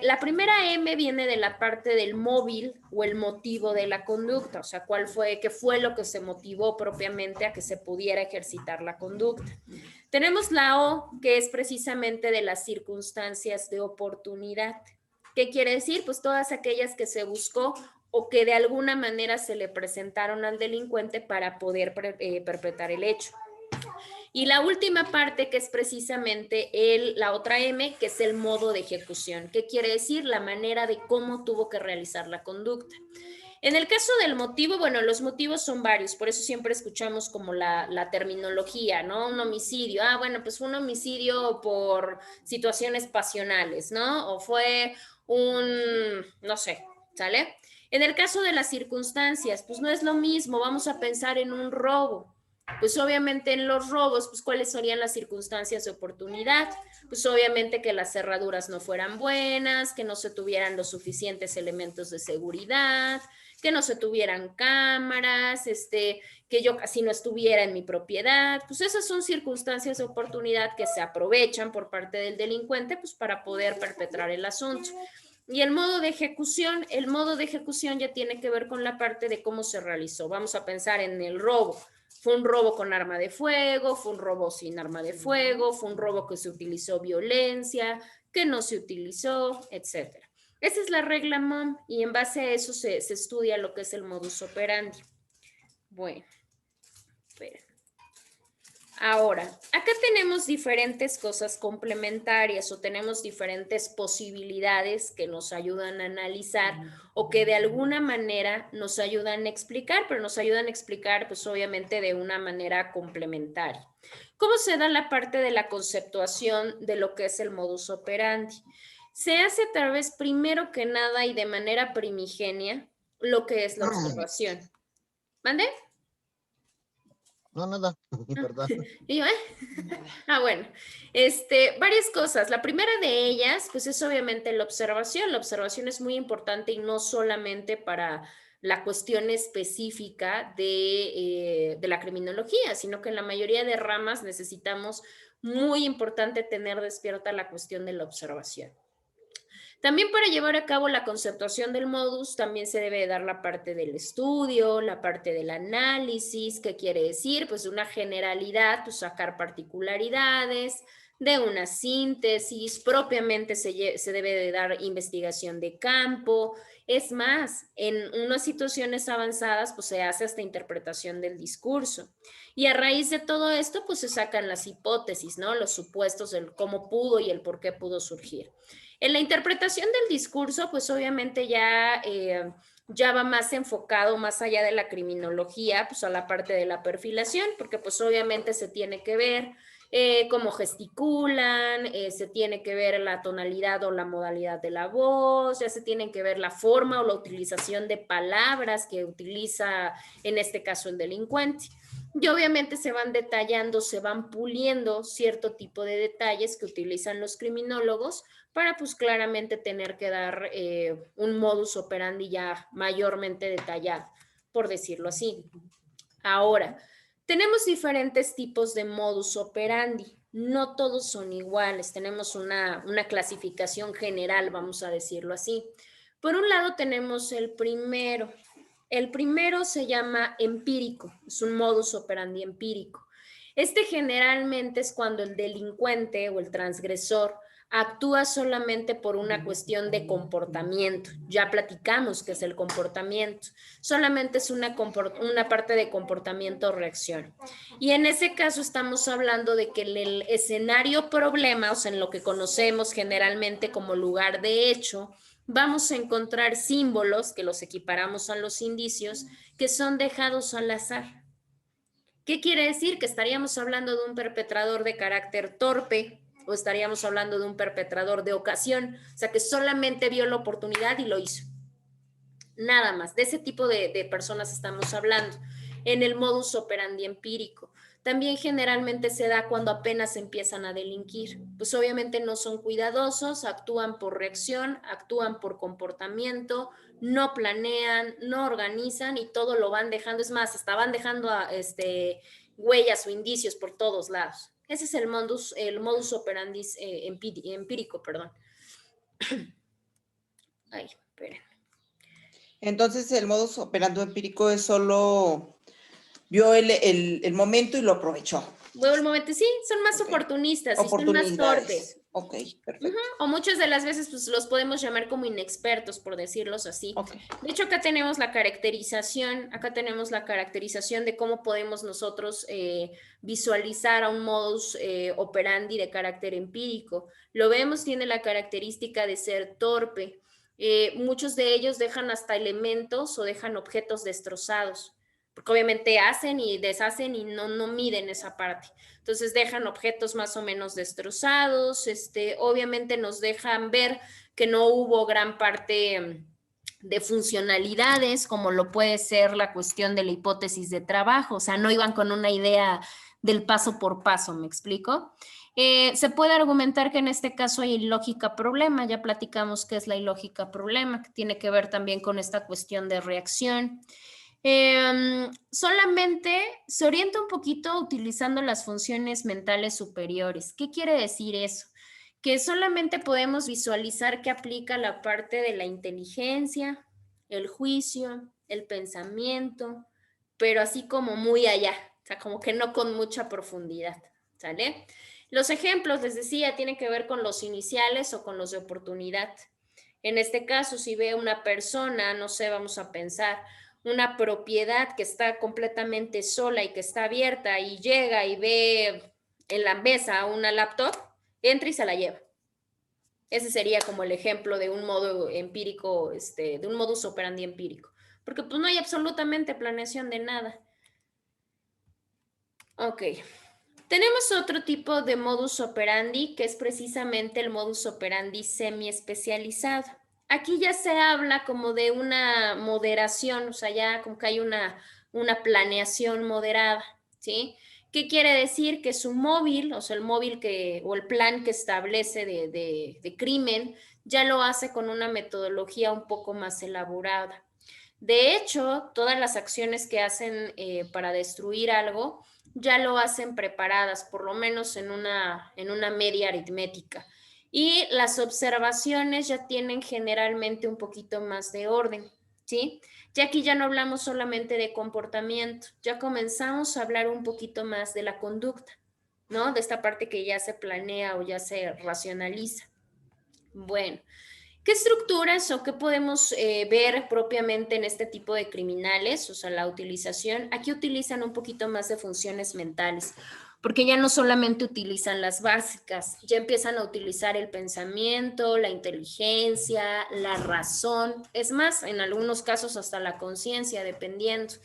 La primera M viene de la parte del móvil o el motivo de la conducta, o sea, qué fue lo que se motivó propiamente a que se pudiera ejercitar la conducta. Tenemos la O, que es precisamente de las circunstancias de oportunidad. ¿Qué quiere decir? Pues todas aquellas que se buscó o que de alguna manera se le presentaron al delincuente para poder perpetrar el hecho. Y la última parte, que es precisamente la otra M, que es el modo de ejecución. ¿Qué quiere decir? La manera de cómo tuvo que realizar la conducta. En el caso del motivo, bueno, los motivos son varios, por eso siempre escuchamos como la terminología, ¿no? Un homicidio, bueno, pues fue un homicidio por situaciones pasionales, ¿no? O fue no sé, ¿sale? En el caso de las circunstancias, pues no es lo mismo, vamos a pensar en un robo. Pues obviamente en los robos, pues cuáles serían las circunstancias de oportunidad, pues obviamente que las cerraduras no fueran buenas, que no se tuvieran los suficientes elementos de seguridad, que no se tuvieran cámaras, que yo casi no estuviera en mi propiedad, pues esas son circunstancias de oportunidad que se aprovechan por parte del delincuente pues para poder perpetrar el asunto. Y el modo de ejecución ya tiene que ver con la parte de cómo se realizó. Vamos a pensar en el robo. Fue un robo con arma de fuego, fue un robo sin arma de fuego, fue un robo que se utilizó violencia, que no se utilizó, etcétera. Esa es la regla MOM y en base a eso se estudia lo que es el modus operandi. Bueno, espera. Ahora, acá tenemos diferentes cosas complementarias o tenemos diferentes posibilidades que nos ayudan a analizar o que de alguna manera nos ayudan a explicar, pero nos ayudan a explicar pues obviamente de una manera complementaria. ¿Cómo se da la parte de la conceptuación de lo que es el modus operandi? Se hace a través, primero que nada y de manera primigenia, lo que es la observación. ¿Mande? No, nada, perdón. Y yo, bueno, varias cosas. La primera de ellas, pues es obviamente la observación. La observación es muy importante y no solamente para la cuestión específica de la criminología, sino que en la mayoría de ramas necesitamos muy importante tener despierta la cuestión de la observación. También para llevar a cabo la conceptuación del modus, también se debe dar la parte del estudio, la parte del análisis. ¿Qué quiere decir? Pues una generalidad, pues sacar particularidades, de una síntesis, propiamente se debe de dar investigación de campo. Es más, en unas situaciones avanzadas, pues se hace hasta interpretación del discurso. Y a raíz de todo esto, pues se sacan las hipótesis, ¿no? Los supuestos, el cómo pudo y el por qué pudo surgir. En la interpretación del discurso, pues obviamente ya va más enfocado, más allá de la criminología, pues a la parte de la perfilación, porque pues obviamente se tiene que ver cómo gesticulan, se tiene que ver la tonalidad o la modalidad de la voz, ya se tiene que ver la forma o la utilización de palabras que utiliza en este caso el delincuente. Y obviamente se van detallando, se van puliendo cierto tipo de detalles que utilizan los criminólogos para pues claramente tener que dar un modus operandi ya mayormente detallado, por decirlo así. Ahora, tenemos diferentes tipos de modus operandi, no todos son iguales, tenemos una clasificación general, vamos a decirlo así. Por un lado tenemos el primero se llama empírico, es un modus operandi empírico. Generalmente es cuando el delincuente o el transgresor actúa solamente por una cuestión de comportamiento. Ya platicamos qué es el comportamiento. Solamente es una parte de comportamiento-reacción. Y en ese caso estamos hablando de que el escenario problema, o sea, en lo que conocemos generalmente como lugar de hecho, vamos a encontrar símbolos que los equiparamos a los indicios que son dejados al azar. ¿Qué quiere decir? Que estaríamos hablando de un perpetrador de carácter torpe o estaríamos hablando de un perpetrador de ocasión, o sea, que solamente vio la oportunidad y lo hizo. Nada más, de ese tipo de personas estamos hablando. En el modus operandi empírico. También generalmente se da cuando apenas empiezan a delinquir. Pues obviamente no son cuidadosos, actúan por reacción, actúan por comportamiento, no planean, no organizan y todo lo van dejando. Es más, hasta van dejando huellas o indicios por todos lados. Ese es el modus operandi empírico, perdón. Ay, esperen. Entonces, el modus operandi empírico es solo vio el momento y lo aprovechó. Bueno, el momento, sí, son más oportunistas y son más torpes. Ok, perfecto. O muchas de las veces pues, los podemos llamar como inexpertos, por decirlos así. Okay. De hecho, acá tenemos la caracterización de cómo podemos nosotros visualizar a un modus operandi de carácter empírico. Lo vemos, tiene la característica de ser torpe. Muchos de ellos dejan hasta elementos o dejan objetos destrozados, porque obviamente hacen y deshacen y no miden esa parte. Entonces dejan objetos más o menos destrozados, obviamente nos dejan ver que no hubo gran parte de funcionalidades, como lo puede ser la cuestión de la hipótesis de trabajo, o sea, no iban con una idea del paso por paso, ¿me explico? Se puede argumentar que en este caso hay ilógica problema, ya platicamos qué es la ilógica problema, que tiene que ver también con esta cuestión de reacción. Solamente se orienta un poquito utilizando las funciones mentales superiores. ¿Qué quiere decir eso? Que solamente podemos visualizar que aplica la parte de la inteligencia, el juicio, el pensamiento, pero así como muy allá, o sea, como que no con mucha profundidad, ¿sale? Los ejemplos, les decía, tienen que ver con los iniciales o con los de oportunidad. En este caso, si ve una persona, no sé, vamos a pensar, una propiedad que está completamente sola y que está abierta y llega y ve en la mesa una laptop, entra y se la lleva. Ese sería como el ejemplo de un modo empírico, de un modus operandi empírico, porque pues no hay absolutamente planeación de nada. Ok. Tenemos otro tipo de modus operandi que es precisamente el modus operandi semi-especializado. Aquí ya se habla como de una moderación, o sea, ya como que hay una planeación moderada, ¿sí? ¿Qué quiere decir? Que su móvil, o sea, el móvil o el plan que establece de crimen, ya lo hace con una metodología un poco más elaborada. De hecho, todas las acciones que hacen para destruir algo, ya lo hacen preparadas, por lo menos en una media aritmética. Y las observaciones ya tienen generalmente un poquito más de orden, ¿sí? Ya aquí ya no hablamos solamente de comportamiento, ya comenzamos a hablar un poquito más de la conducta, ¿no? De esta parte que ya se planea o ya se racionaliza. Bueno, ¿qué estructuras o qué podemos ver propiamente en este tipo de criminales? O sea, la utilización. Aquí utilizan un poquito más de funciones mentales, porque ya no solamente utilizan las básicas, ya empiezan a utilizar el pensamiento, la inteligencia, la razón, es más, en algunos casos hasta la conciencia, dependiendo.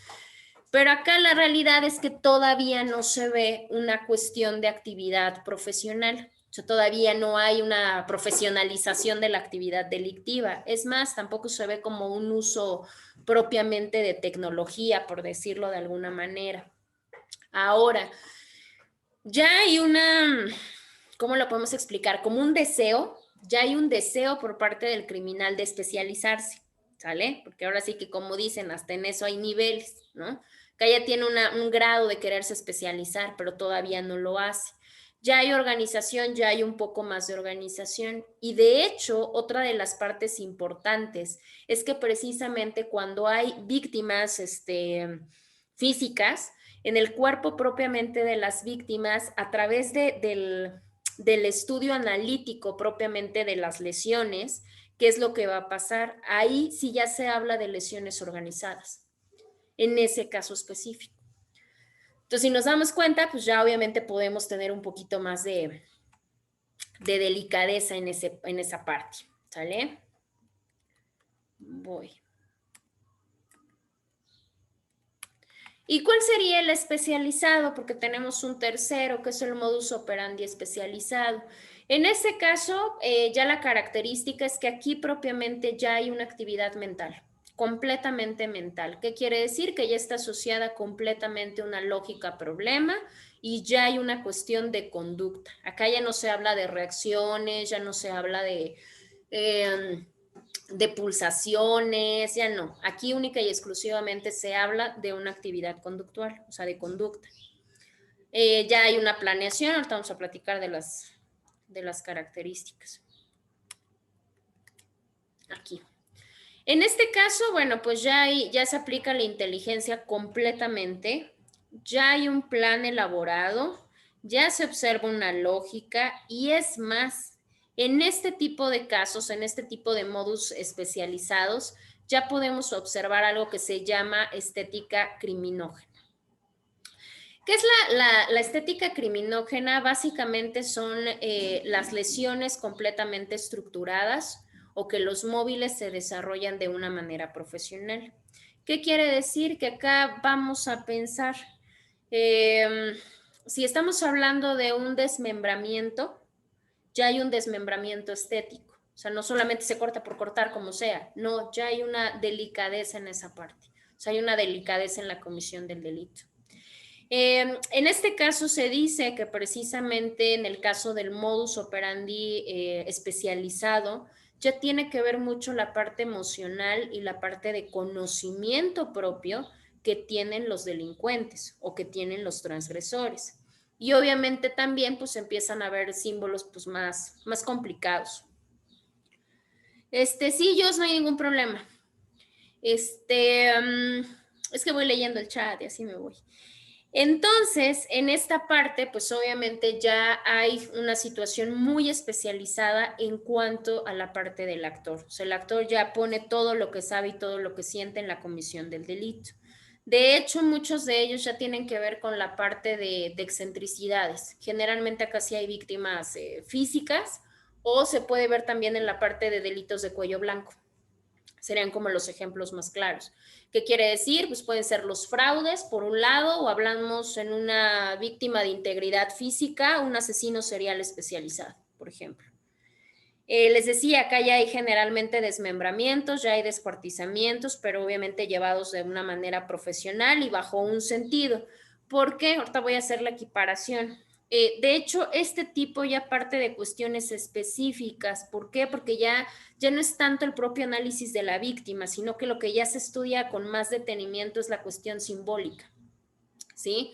Pero acá la realidad es que todavía no se ve una cuestión de actividad profesional. O sea, todavía no hay una profesionalización de la actividad delictiva. Es más, tampoco se ve como un uso propiamente de tecnología, por decirlo de alguna manera. Ahora, ya hay ¿cómo lo podemos explicar? Como un deseo, ya hay un deseo por parte del criminal de especializarse, ¿sale? Porque ahora sí que como dicen, hasta en eso hay niveles, ¿no? Que ya tiene un grado de quererse especializar, pero todavía no lo hace. Ya hay organización, ya hay un poco más de organización. Y de hecho, otra de las partes importantes es que precisamente cuando hay víctimas físicas, en el cuerpo propiamente de las víctimas, a través del estudio analítico propiamente de las lesiones, ¿qué es lo que va a pasar? Ahí sí ya se habla de lesiones organizadas, en ese caso específico. Entonces, si nos damos cuenta, pues ya obviamente podemos tener un poquito más de delicadeza en esa parte, ¿sale? Voy. ¿Y cuál sería el especializado? Porque tenemos un tercero, que es el modus operandi especializado. En ese caso, ya la característica es que aquí propiamente ya hay una actividad mental, completamente mental. ¿Qué quiere decir? Que ya está asociada completamente a una lógica problema y ya hay una cuestión de conducta. Acá ya no se habla de reacciones, ya no se habla de pulsaciones, ya no. Aquí única y exclusivamente se habla de una actividad conductual, o sea, de conducta. Ya hay una planeación, ahorita vamos a platicar de las características. Aquí. En este caso, bueno, pues ya se aplica la inteligencia completamente, ya hay un plan elaborado, ya se observa una lógica y es más, en este tipo de casos, en este tipo de modus especializados, ya podemos observar algo que se llama estética criminógena. ¿Qué es la estética criminógena? Básicamente son las lesiones completamente estructuradas o que los móviles se desarrollan de una manera profesional. ¿Qué quiere decir? Que acá vamos a pensar, si estamos hablando de un desmembramiento, ya hay un desmembramiento estético. O sea, no solamente se corta por cortar como sea, no, ya hay una delicadeza en esa parte. O sea, hay una delicadeza en la comisión del delito. En este caso se dice que precisamente en el caso del modus operandi especializado, ya tiene que ver mucho la parte emocional y la parte de conocimiento propio que tienen los delincuentes o que tienen los transgresores. Y obviamente también pues empiezan a ver símbolos pues más complicados. Sí, yo no hay ningún problema. Es que voy leyendo el chat y así me voy. Entonces, en esta parte, pues obviamente ya hay una situación muy especializada en cuanto a la parte del actor. O sea, el actor ya pone todo lo que sabe y todo lo que siente en la comisión del delito. De hecho, muchos de ellos ya tienen que ver con la parte de excentricidades. Generalmente acá sí hay víctimas físicas o se puede ver también en la parte de delitos de cuello blanco. Serían como los ejemplos más claros. ¿Qué quiere decir? Pues pueden ser los fraudes, por un lado, o hablamos en una víctima de integridad física, un asesino serial especializado, por ejemplo. Les decía, acá ya hay generalmente desmembramientos, ya hay descuartizamientos, pero obviamente llevados de una manera profesional y bajo un sentido. ¿Por qué? Ahorita voy a hacer la equiparación. De hecho, este tipo ya parte de cuestiones específicas. ¿Por qué? Porque ya no es tanto el propio análisis de la víctima, sino que lo que ya se estudia con más detenimiento es la cuestión simbólica, ¿sí?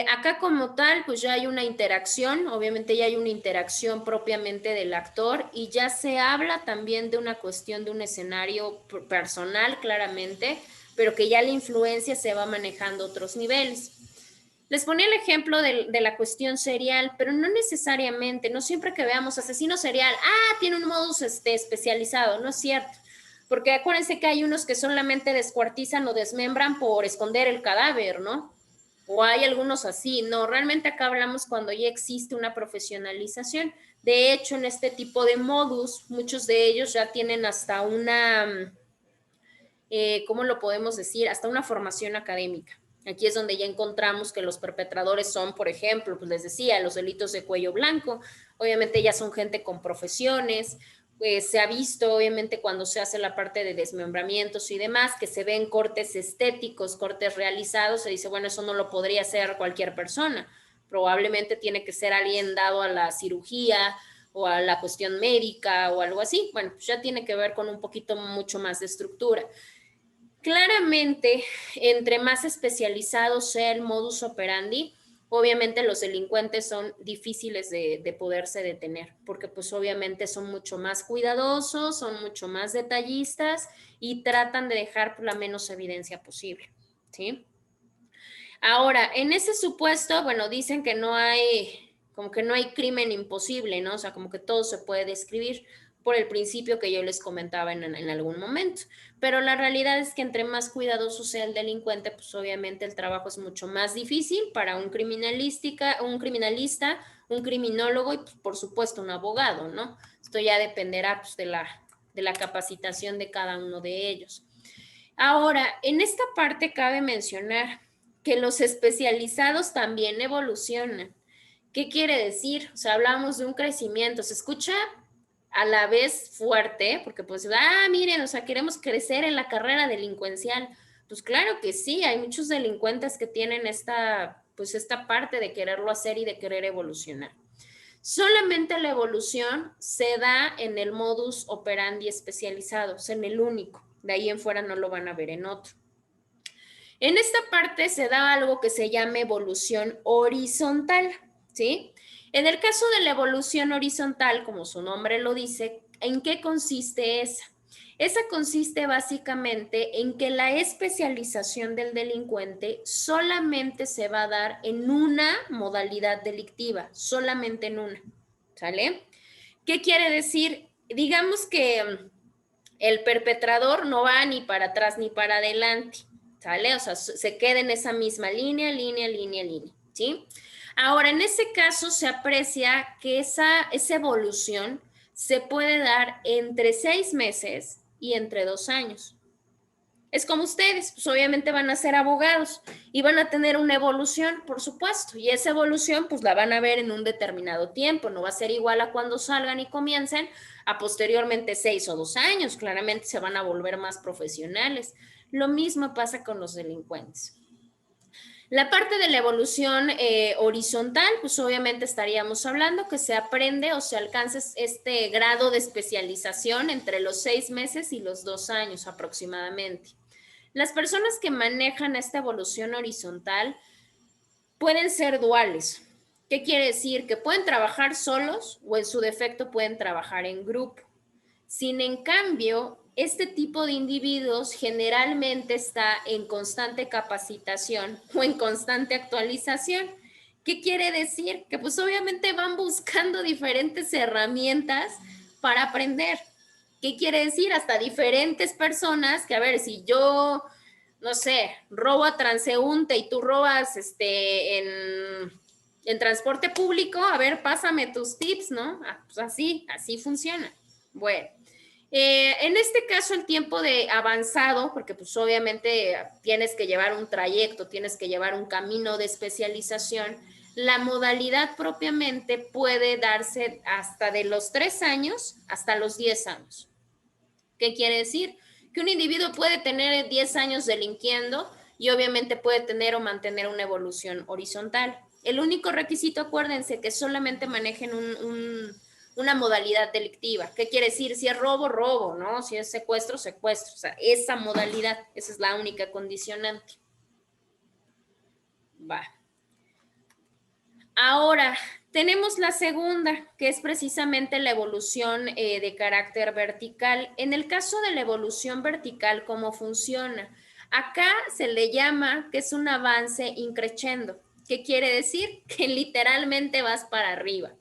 Acá como tal, pues ya hay una interacción, obviamente ya hay una interacción propiamente del actor y ya se habla también de una cuestión de un escenario personal, claramente, pero que ya la influencia se va manejando a otros niveles. Les ponía el ejemplo de la cuestión serial, pero no necesariamente, no siempre que veamos asesino serial, tiene un modus especializado, no es cierto, porque acuérdense que hay unos que solamente descuartizan o desmembran por esconder el cadáver, ¿no? O hay algunos así, no, realmente acá hablamos cuando ya existe una profesionalización. De hecho, en este tipo de modus, muchos de ellos ya tienen hasta una, ¿cómo lo podemos decir? Hasta una formación académica. Aquí es donde ya encontramos que los perpetradores son, por ejemplo, pues les decía, los delitos de cuello blanco, obviamente ya son gente con profesiones, pues se ha visto obviamente cuando se hace la parte de desmembramientos y demás, que se ven cortes estéticos, cortes realizados, se dice, bueno, eso no lo podría hacer cualquier persona, probablemente tiene que ser alguien dado a la cirugía o a la cuestión médica o algo así, bueno, pues ya tiene que ver con un poquito mucho más de estructura. Claramente, entre más especializado sea el modus operandi, obviamente los delincuentes son difíciles de poderse detener, porque pues obviamente son mucho más cuidadosos, son mucho más detallistas y tratan de dejar la menos evidencia posible, ¿sí? Ahora, en ese supuesto, bueno, dicen que no hay, como que no hay crimen imposible, ¿no? O sea, como que todo se puede describir por el principio que yo les comentaba en algún momento. Pero la realidad es que entre más cuidadoso sea el delincuente, pues obviamente el trabajo es mucho más difícil para un criminalista, un criminólogo y pues, por supuesto un abogado, ¿no? Esto ya dependerá pues, de la capacitación de cada uno de ellos. Ahora, en esta parte cabe mencionar que los especializados también evolucionan. ¿Qué quiere decir? O sea, hablamos de un crecimiento, se escucha a la vez fuerte, porque pues, miren, o sea, queremos crecer en la carrera delincuencial. Pues claro que sí, hay muchos delincuentes que tienen esta parte de quererlo hacer y de querer evolucionar. Solamente la evolución se da en el modus operandi especializado, o sea, en el único. De ahí en fuera no lo van a ver en otro. En esta parte se da algo que se llama evolución horizontal, ¿sí? En el caso de la evolución horizontal, como su nombre lo dice, ¿en qué consiste esa? Esa consiste básicamente en que la especialización del delincuente solamente se va a dar en una modalidad delictiva, solamente en una, ¿sale? ¿Qué quiere decir? Digamos que el perpetrador no va ni para atrás ni para adelante, ¿sale? O sea, se queda en esa misma línea, ¿sí? Ahora, en ese caso se aprecia que esa evolución se puede dar entre 6 meses y entre 2 años. Es como ustedes, pues obviamente van a ser abogados y van a tener una evolución, por supuesto, y esa evolución pues la van a ver en un determinado tiempo, no va a ser igual a cuando salgan y comiencen a posteriormente 6 o 2 años, claramente se van a volver más profesionales. Lo mismo pasa con los delincuentes. La parte de la evolución horizontal, pues obviamente estaríamos hablando que se aprende o se alcanza este grado de especialización entre los 6 meses y los 2 años aproximadamente. Las personas que manejan esta evolución horizontal pueden ser duales. ¿Qué quiere decir? Que pueden trabajar solos o en su defecto pueden trabajar en grupo. Sin en cambio, este tipo de individuos generalmente está en constante capacitación o en constante actualización. ¿Qué quiere decir? Que pues obviamente van buscando diferentes herramientas para aprender. ¿Qué quiere decir? Hasta diferentes personas que, a ver, si yo, no sé, robo a transeúnte y tú robas en transporte público, a ver, pásame tus tips, ¿no? Pues así funciona. Bueno. En este caso el tiempo de avanzado, porque pues obviamente tienes que llevar un trayecto, tienes que llevar un camino de especialización, la modalidad propiamente puede darse hasta de los 3 años hasta los 10 años. ¿Qué quiere decir? Que un individuo puede tener 10 años delinquiendo y obviamente puede tener o mantener una evolución horizontal. El único requisito, acuérdense, que solamente manejen una modalidad delictiva. ¿Qué quiere decir? Si es robo, robo, ¿no? Si es secuestro, secuestro. O sea, esa modalidad, esa es la única condicionante. Va. Ahora, tenemos la segunda, que es precisamente la evolución de carácter vertical. En el caso de la evolución vertical, ¿cómo funciona? Acá se le llama que es un avance increciendo. ¿Qué quiere decir? Que literalmente vas para arriba.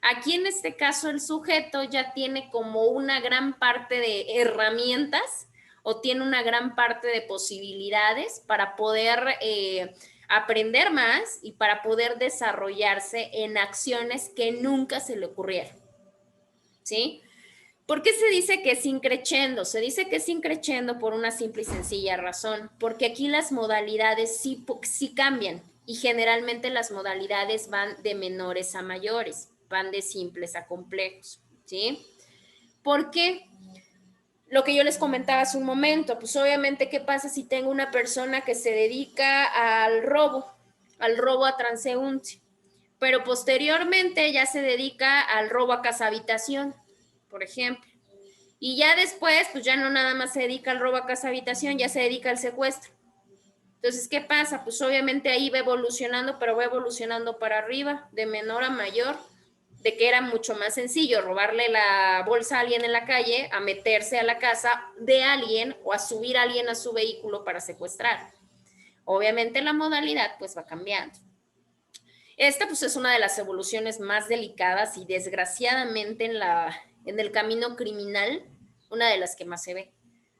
Aquí en este caso el sujeto ya tiene como una gran parte de herramientas o tiene una gran parte de posibilidades para poder aprender más y para poder desarrollarse en acciones que nunca se le ocurrieron. ¿Sí? ¿Por qué se dice que es increciendo? Se dice que es increciendo por una simple y sencilla razón, porque aquí las modalidades sí cambian y generalmente las modalidades van de menores a mayores, van de simples a complejos, ¿sí? ¿Por qué? Lo que yo les comentaba hace un momento, pues obviamente, ¿qué pasa si tengo una persona que se dedica al robo a transeúnte, pero posteriormente ya se dedica al robo a casa habitación, por ejemplo? Y ya después, pues ya no nada más se dedica al robo a casa habitación, ya se dedica al secuestro. Entonces, ¿qué pasa? Pues obviamente ahí va evolucionando, pero va evolucionando para arriba, de menor a mayor, de que era mucho más sencillo robarle la bolsa a alguien en la calle, a meterse a la casa de alguien o a subir a alguien a su vehículo para secuestrar. Obviamente la modalidad pues va cambiando. Esta pues es una de las evoluciones más delicadas y desgraciadamente en el camino criminal, una de las que más se ve,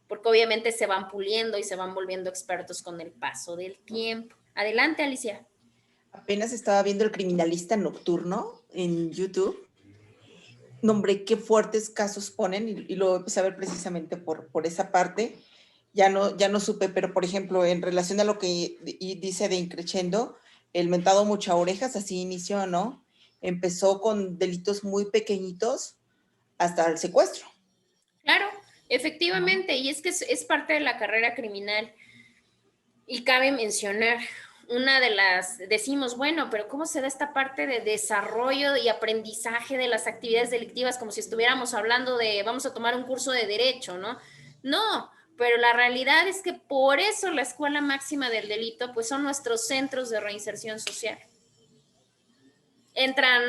porque obviamente se van puliendo y se van volviendo expertos con el paso del tiempo. Adelante, Alicia. Apenas estaba viendo El Criminalista Nocturno en YouTube. No, hombre, qué fuertes casos ponen y lo empecé a ver precisamente por esa parte. Ya no supe, pero por ejemplo, en relación a lo que dice de increciendo, el mentado Mucha Orejas así inició, ¿no? Empezó con delitos muy pequeñitos hasta el secuestro. Claro, efectivamente, y es que es parte de la carrera criminal. Y cabe mencionar, una de las, decimos, bueno, pero ¿cómo se da esta parte de desarrollo y aprendizaje de las actividades delictivas? Como si estuviéramos hablando de, vamos a tomar un curso de derecho, ¿no? No, pero la realidad es que por eso la Escuela Máxima del Delito, pues son nuestros centros de reinserción social. Entran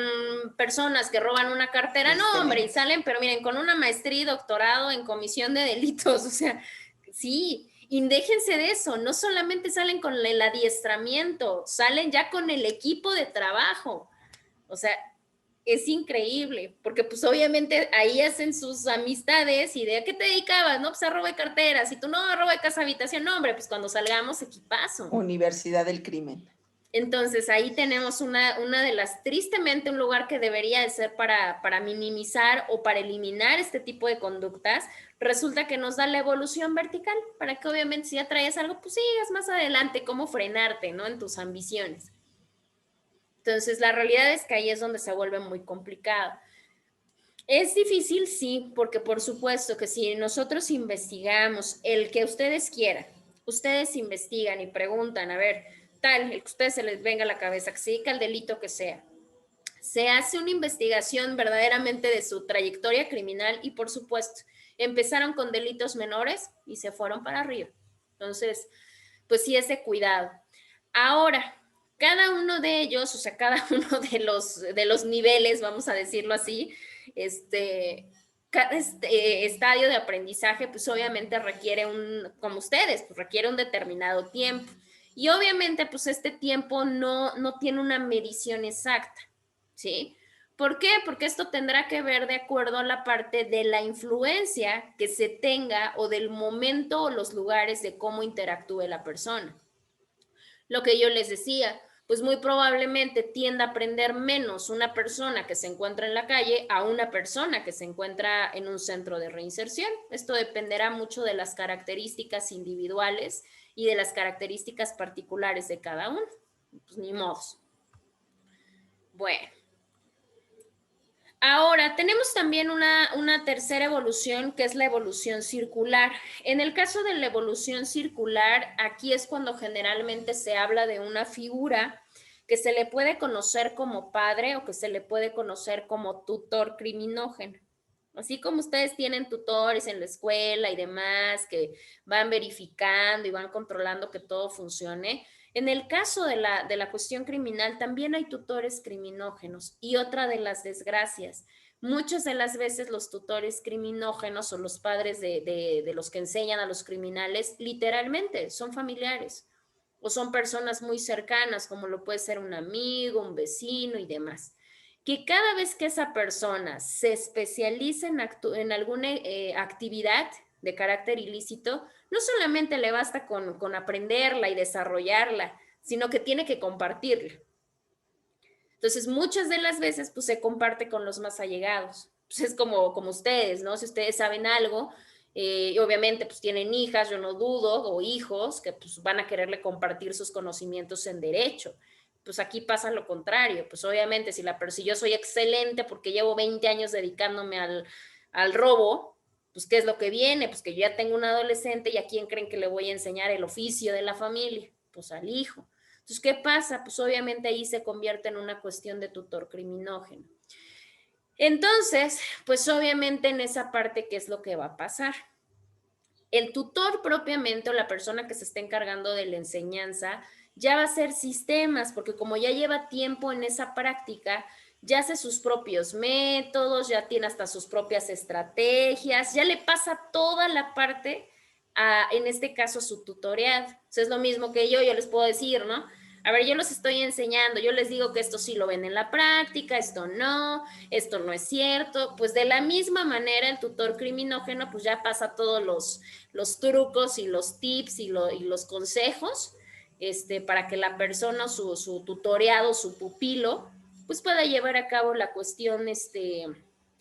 personas que roban una cartera, no, hombre, y salen, pero miren, con una maestría y doctorado en comisión de delitos, o sea, sí, y déjense de eso, no solamente salen con el adiestramiento, salen ya con el equipo de trabajo, o sea, es increíble, porque pues obviamente ahí hacen sus amistades y de ¿a qué te dedicabas? No, pues a robo de carteras, y tú no, a robo de casa habitación, no, hombre, pues cuando salgamos, equipazo. Universidad del Crimen. Entonces ahí tenemos una de las, tristemente, un lugar que debería de ser para minimizar o para eliminar este tipo de conductas, resulta que nos da la evolución vertical, para que obviamente si ya traes algo, pues sigas más adelante, cómo frenarte, ¿no? En tus ambiciones. Entonces la realidad es que ahí es donde se vuelve muy complicado. Es difícil, sí, porque por supuesto que si nosotros investigamos el que ustedes quieran, ustedes investigan y preguntan, a ver, tal, el que a ustedes se les venga a la cabeza, que se dedica al delito que sea, se hace una investigación verdaderamente de su trayectoria criminal y por supuesto, empezaron con delitos menores y se fueron para arriba. Entonces, pues sí es de cuidado. Ahora, cada uno de ellos, o sea, cada uno de los niveles, vamos a decirlo así, cada estadio de aprendizaje, pues obviamente requiere como ustedes, pues requiere un determinado tiempo. Y obviamente, pues este tiempo no tiene una medición exacta, ¿sí? ¿Por qué? Porque esto tendrá que ver de acuerdo a la parte de la influencia que se tenga o del momento o los lugares de cómo interactúe la persona. Lo que yo les decía, pues muy probablemente tienda a aprender menos una persona que se encuentra en la calle a una persona que se encuentra en un centro de reinserción. Esto dependerá mucho de las características individuales y de las características particulares de cada uno. Pues ni modos. Bueno. Ahora, tenemos también una tercera evolución, que es la evolución circular. En el caso de la evolución circular, aquí es cuando generalmente se habla de una figura que se le puede conocer como padre o que se le puede conocer como tutor criminógeno. Así como ustedes tienen tutores en la escuela y demás que van verificando y van controlando que todo funcione, en el caso de la cuestión criminal también hay tutores criminógenos. Y otra de las desgracias, muchas de las veces los tutores criminógenos o los padres de los que enseñan a los criminales literalmente son familiares o son personas muy cercanas, como lo puede ser un amigo, un vecino y demás. Que cada vez que esa persona se especializa en alguna actividad de carácter ilícito, no solamente le basta con aprenderla y desarrollarla, sino que tiene que compartirla. Entonces, muchas de las veces, pues se comparte con los más allegados. Pues es como ustedes, ¿no? Si ustedes saben algo, y obviamente pues tienen hijas, yo no dudo, o hijos, que pues van a quererle compartir sus conocimientos en derecho. Pues aquí pasa lo contrario. Pues obviamente si yo soy excelente porque llevo 20 años dedicándome al robo, pues ¿qué es lo que viene? Pues que yo ya tengo un adolescente y a quién creen que le voy a enseñar el oficio de la familia, pues al hijo. Entonces, ¿qué pasa? Pues obviamente ahí se convierte en una cuestión de tutor criminógeno. Entonces, pues obviamente en esa parte, ¿qué es lo que va a pasar? El tutor propiamente o la persona que se está encargando de la enseñanza ya va a hacer sistemas, porque como ya lleva tiempo en esa práctica, ya hace sus propios métodos, ya tiene hasta sus propias estrategias, ya le pasa toda la parte en este caso, su tutorial. Entonces, es lo mismo que yo les puedo decir, ¿no? A ver, yo los estoy enseñando, yo les digo que esto sí lo ven en la práctica, esto no es cierto. Pues de la misma manera, el tutor criminógeno, pues ya pasa todos los trucos y los tips y los consejos, para que la persona, su tutoreado, su pupilo, pues pueda llevar a cabo la cuestión,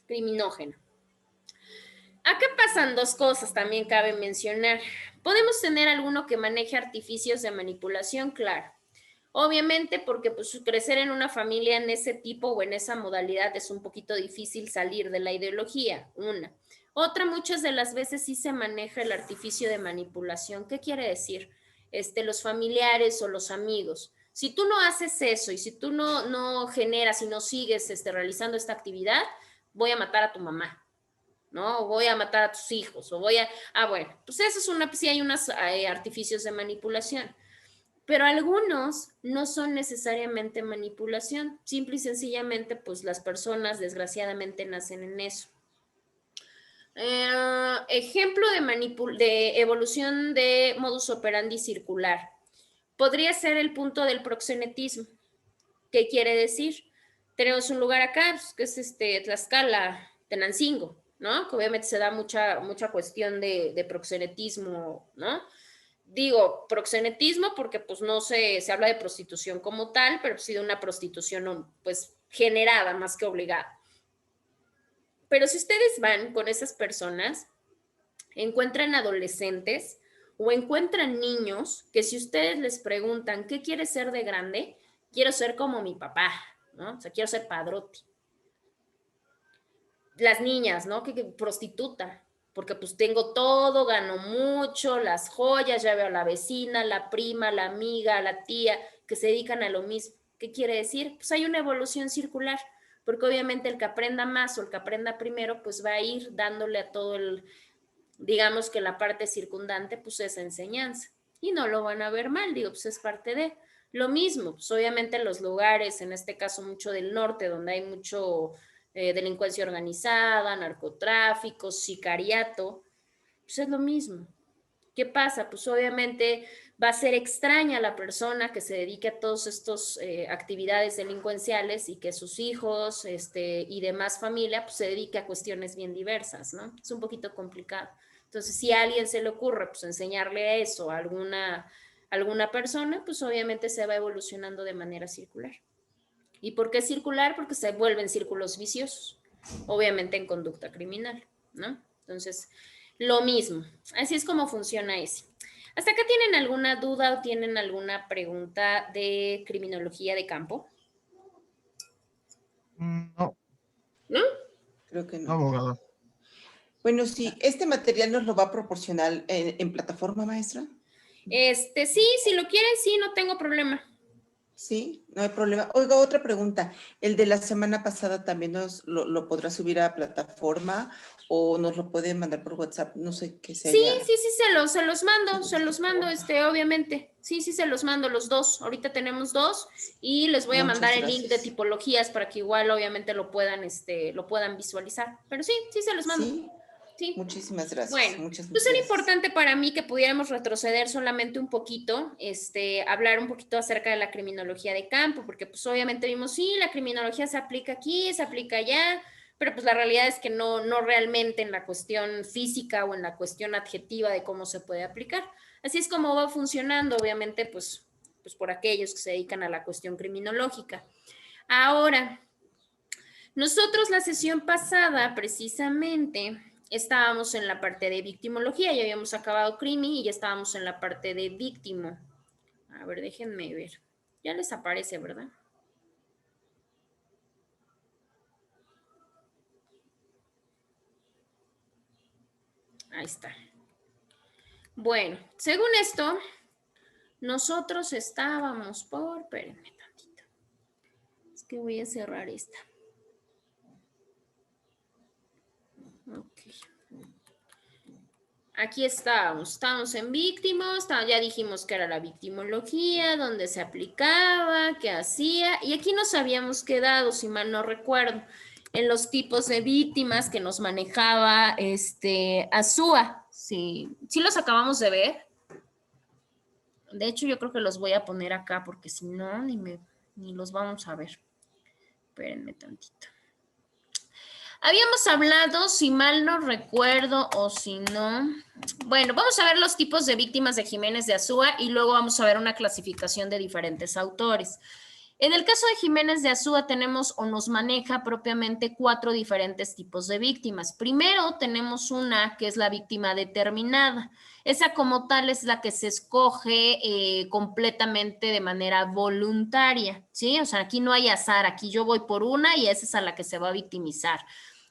criminógena. Acá pasan dos cosas, también cabe mencionar. Podemos tener alguno que maneje artificios de manipulación, claro. Obviamente porque pues crecer en una familia en ese tipo o en esa modalidad es un poquito difícil salir de la ideología, una. Otra, muchas de las veces sí se maneja el artificio de manipulación. ¿Qué quiere decir? Los familiares o los amigos. Si tú no haces eso y si tú no generas y no sigues realizando esta actividad, voy a matar a tu mamá, ¿no? O voy a matar a tus hijos, o voy a... Ah, bueno, pues eso es sí hay unos artificios de manipulación, pero algunos no son necesariamente manipulación, simple y sencillamente, pues las personas desgraciadamente nacen en eso. Ejemplo de evolución de modus operandi circular. Podría ser el punto del proxenetismo. ¿Qué quiere decir? Tenemos un lugar acá, pues, que es Tlaxcala, Tenancingo, ¿no? Que obviamente se da mucha cuestión de proxenetismo, ¿no? Digo proxenetismo porque pues no se habla de prostitución como tal, pero sí de una prostitución pues generada más que obligada. Pero si ustedes van con esas personas, encuentran adolescentes o encuentran niños que si ustedes les preguntan, ¿qué quieres ser de grande? Quiero ser como mi papá, ¿no? O sea, quiero ser padrote. Las niñas, ¿no? Que prostituta, porque pues tengo todo, gano mucho, las joyas, ya veo a la vecina, la prima, la amiga, la tía, que se dedican a lo mismo. ¿Qué quiere decir? Pues hay una evolución circular, porque obviamente el que aprenda más o el que aprenda primero, pues va a ir dándole a todo digamos que la parte circundante, pues esa enseñanza. Y no lo van a ver mal, digo, pues es parte de lo mismo. Pues obviamente los lugares, en este caso mucho del norte, donde hay mucho delincuencia organizada, narcotráfico, sicariato, pues es lo mismo. ¿Qué pasa? Pues obviamente va a ser extraña la persona que se dedique a todas estas actividades delincuenciales y que sus hijos y demás familia pues, se dedique a cuestiones bien diversas, ¿no? Es un poquito complicado. Entonces, si a alguien se le ocurre pues, enseñarle eso a alguna persona, pues obviamente se va evolucionando de manera circular. ¿Y por qué circular? Porque se vuelven círculos viciosos, obviamente en conducta criminal, ¿no? Entonces, lo mismo. Así es como funciona ese. ¿Hasta acá tienen alguna duda o tienen alguna pregunta de criminología de campo? No. ¿no? Creo que No, no. abogado. Bueno, sí, ¿este material nos lo va a proporcionar en plataforma, maestra? Sí, si lo quieren, sí, no tengo problema. Sí, no hay problema. Oiga, otra pregunta. ¿El de la semana pasada también nos lo podrá subir a plataforma o nos lo puede mandar por WhatsApp? No sé qué se Sí, haya. sí, sí, se los mando, obviamente. Sí, sí, se los mando los dos. Ahorita tenemos dos y les voy a Muchas mandar el link de gracias. tipologías para que igual, obviamente, lo puedan visualizar. Pero sí, sí, se los mando. Sí, Sí. muchísimas gracias. Bueno, Muchas pues era gracias. importante para mí que pudiéramos retroceder solamente un poquito, hablar un poquito acerca de la criminología de campo, porque pues obviamente vimos, sí, la criminología se aplica aquí, se aplica allá, pero pues la realidad es que no realmente en la cuestión física o en la cuestión adjetiva de cómo se puede aplicar. Así es como va funcionando, obviamente, pues por aquellos que se dedican a la cuestión criminológica. Ahora, nosotros la sesión pasada, precisamente, estábamos en la parte de victimología, ya habíamos acabado crimi y ya estábamos en la parte de víctimo. A ver, déjenme ver. Ya les aparece, ¿verdad? Ahí está. Bueno, según esto, nosotros estábamos por... Espérenme tantito. Es que voy a cerrar esta. Ok. Aquí estábamos en víctimas, ya dijimos que era la victimología, dónde se aplicaba, qué hacía, y aquí nos habíamos quedado, si mal no recuerdo, en los tipos de víctimas que nos manejaba Azúa. Sí, sí los acabamos de ver. De hecho, yo creo que los voy a poner acá porque si no, ni los vamos a ver. Espérenme tantito. Habíamos hablado, si mal no recuerdo o si no. Bueno, vamos a ver los tipos de víctimas de Jiménez de Azúa y luego vamos a ver una clasificación de diferentes autores. En el caso de Jiménez de Azúa tenemos o nos maneja propiamente 4 diferentes tipos de víctimas. Primero tenemos una que es la víctima determinada. Esa como tal es la que se escoge completamente de manera voluntaria, ¿sí? O sea, aquí no hay azar, aquí yo voy por una y esa es a la que se va a victimizar.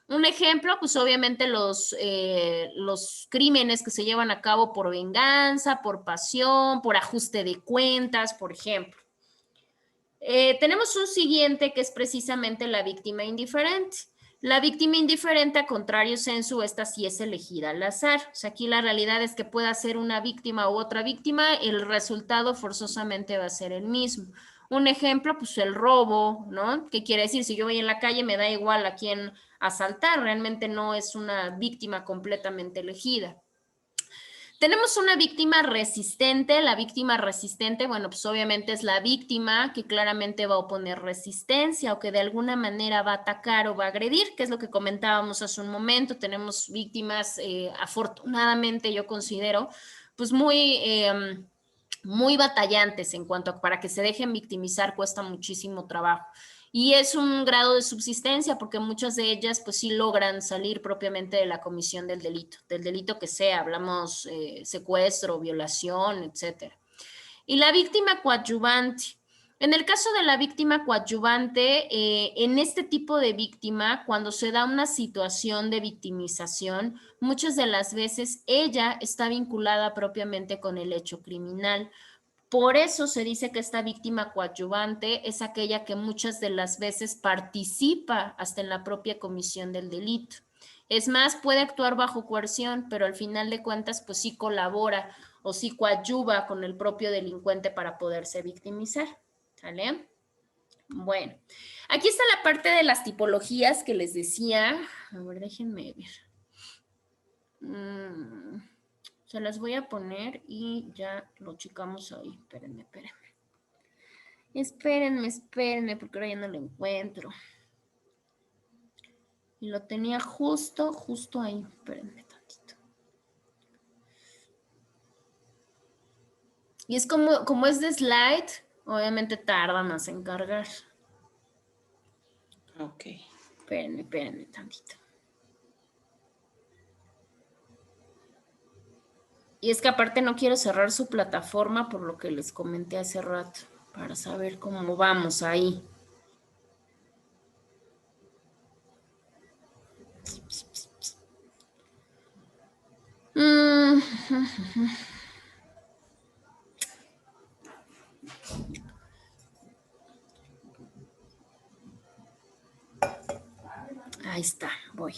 Un ejemplo, pues obviamente los crímenes que se llevan a cabo por venganza, por pasión, por ajuste de cuentas, por ejemplo. Tenemos un siguiente que es precisamente la víctima indiferente. La víctima indiferente, a contrario censo, esta sí es elegida al azar. O sea, aquí la realidad es que pueda ser una víctima u otra víctima, el resultado forzosamente va a ser el mismo. Un ejemplo, pues el robo, ¿no? ¿Qué quiere decir? Si yo voy en la calle, me da igual a quién asaltar, realmente no es una víctima completamente elegida. Tenemos una víctima resistente. La víctima resistente, bueno, pues obviamente es la víctima que claramente va a oponer resistencia o que de alguna manera va a atacar o va a agredir, que es lo que comentábamos hace un momento. Tenemos víctimas, afortunadamente yo considero, pues muy batallantes en cuanto a para que se dejen victimizar cuesta muchísimo trabajo. Y es un grado de subsistencia porque muchas de ellas pues sí logran salir propiamente de la comisión del delito que sea, hablamos secuestro, violación, etcétera. Y la víctima coadyuvante. En el caso de la víctima coadyuvante, en este tipo de víctima, cuando se da una situación de victimización, muchas de las veces ella está vinculada propiamente con el hecho criminal. Por eso se dice que esta víctima coadyuvante es aquella que muchas de las veces participa hasta en la propia comisión del delito. Es más, puede actuar bajo coerción, pero al final de cuentas, pues sí colabora o sí coadyuva con el propio delincuente para poderse victimizar. ¿Sale? Bueno, aquí está la parte de las tipologías que les decía. A ver, déjenme ver. Se las voy a poner y ya lo checamos ahí. Espérenme, porque ahora ya no lo encuentro. Y lo tenía justo ahí. Espérenme tantito. Y es como es de slide, obviamente tarda más en cargar. Ok. Espérenme tantito. Y es que aparte no quiero cerrar su plataforma por lo que les comenté hace rato, para saber cómo vamos ahí. Mm, Ahí está, voy.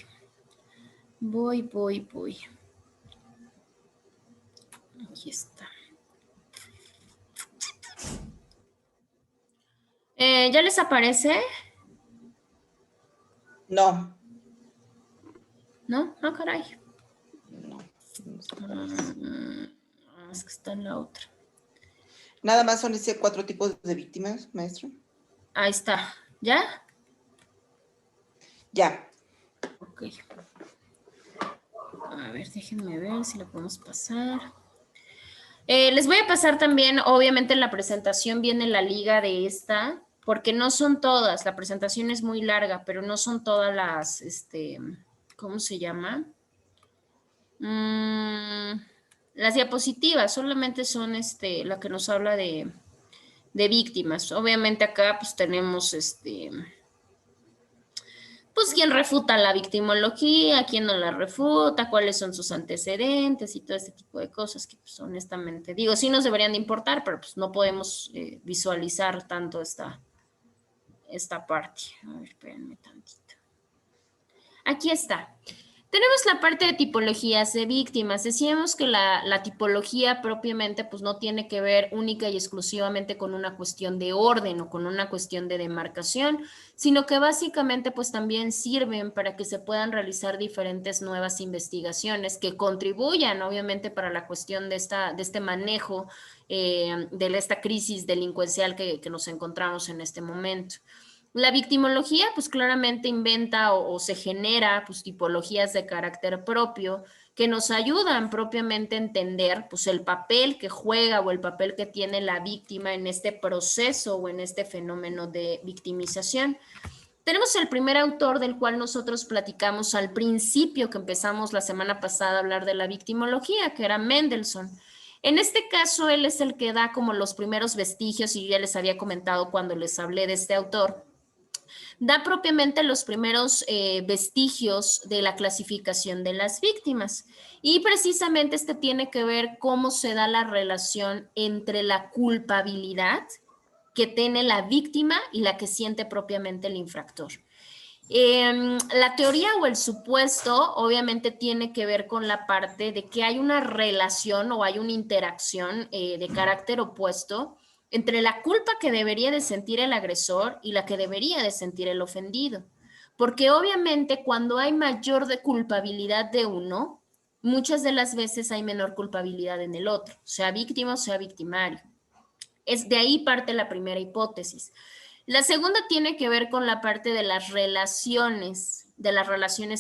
Voy. Aquí está. ¿Ya les aparece? No. ¿No? Ah, caray. No. No está. Es que está en la otra. Nada más son ese 4 tipos de víctimas, maestro. Ahí está. ¿Ya? Ya. Ok. A ver, déjenme ver si lo podemos pasar. Les voy a pasar también, obviamente en la presentación viene la liga de esta, porque no son todas, la presentación es muy larga, pero no son todas las, ¿cómo se llama? Las diapositivas, solamente son la que nos habla de víctimas. Obviamente acá pues tenemos pues quién refuta la victimología, quién no la refuta, cuáles son sus antecedentes y todo este tipo de cosas que pues honestamente digo, sí nos deberían de importar, pero pues no podemos visualizar tanto esta parte. A ver, espérenme tantito. Aquí está. Tenemos la parte de tipologías de víctimas. Decíamos que la tipología propiamente pues no tiene que ver única y exclusivamente con una cuestión de orden o con una cuestión de demarcación, sino que básicamente pues también sirven para que se puedan realizar diferentes nuevas investigaciones que contribuyan obviamente para la cuestión de este manejo de esta crisis delincuencial que nos encontramos en este momento. La victimología, pues claramente inventa o se genera pues tipologías de carácter propio que nos ayudan propiamente a entender pues el papel que juega o el papel que tiene la víctima en este proceso o en este fenómeno de victimización. Tenemos el primer autor del cual nosotros platicamos al principio que empezamos la semana pasada a hablar de la victimología, que era Mendelssohn. En este caso, él es el que da como los primeros vestigios, y ya les había comentado cuando les hablé de este autor, da propiamente los primeros vestigios de la clasificación de las víctimas. Y precisamente tiene que ver cómo se da la relación entre la culpabilidad que tiene la víctima y la que siente propiamente el infractor. La teoría o el supuesto obviamente tiene que ver con la parte de que hay una relación o hay una interacción de carácter opuesto entre la culpa que debería de sentir el agresor y la que debería de sentir el ofendido. Porque obviamente cuando hay mayor de culpabilidad de uno, muchas de las veces hay menor culpabilidad en el otro, sea víctima o sea victimario. Es de ahí parte la primera hipótesis. La segunda tiene que ver con la parte de las relaciones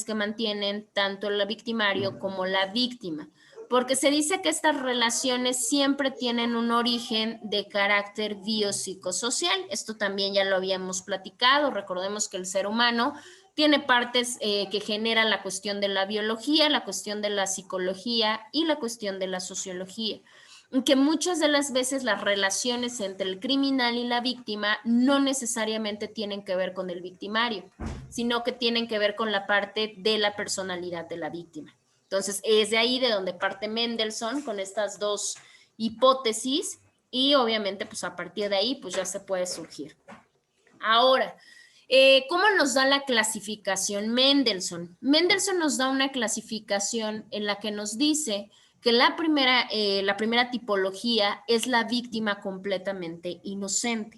que mantienen tanto el victimario como la víctima, porque se dice que estas relaciones siempre tienen un origen de carácter biopsicosocial. Esto también ya lo habíamos platicado. Recordemos que el ser humano tiene partes que generan la cuestión de la biología, la cuestión de la psicología y la cuestión de la sociología, que muchas de las veces las relaciones entre el criminal y la víctima no necesariamente tienen que ver con el victimario, sino que tienen que ver con la parte de la personalidad de la víctima. Entonces, es de ahí de donde parte Mendelssohn con estas dos hipótesis y obviamente pues a partir de ahí pues ya se puede surgir. Ahora, ¿cómo nos da la clasificación Mendelssohn? Mendelssohn nos da una clasificación en la que nos dice que la primera tipología es la víctima completamente inocente.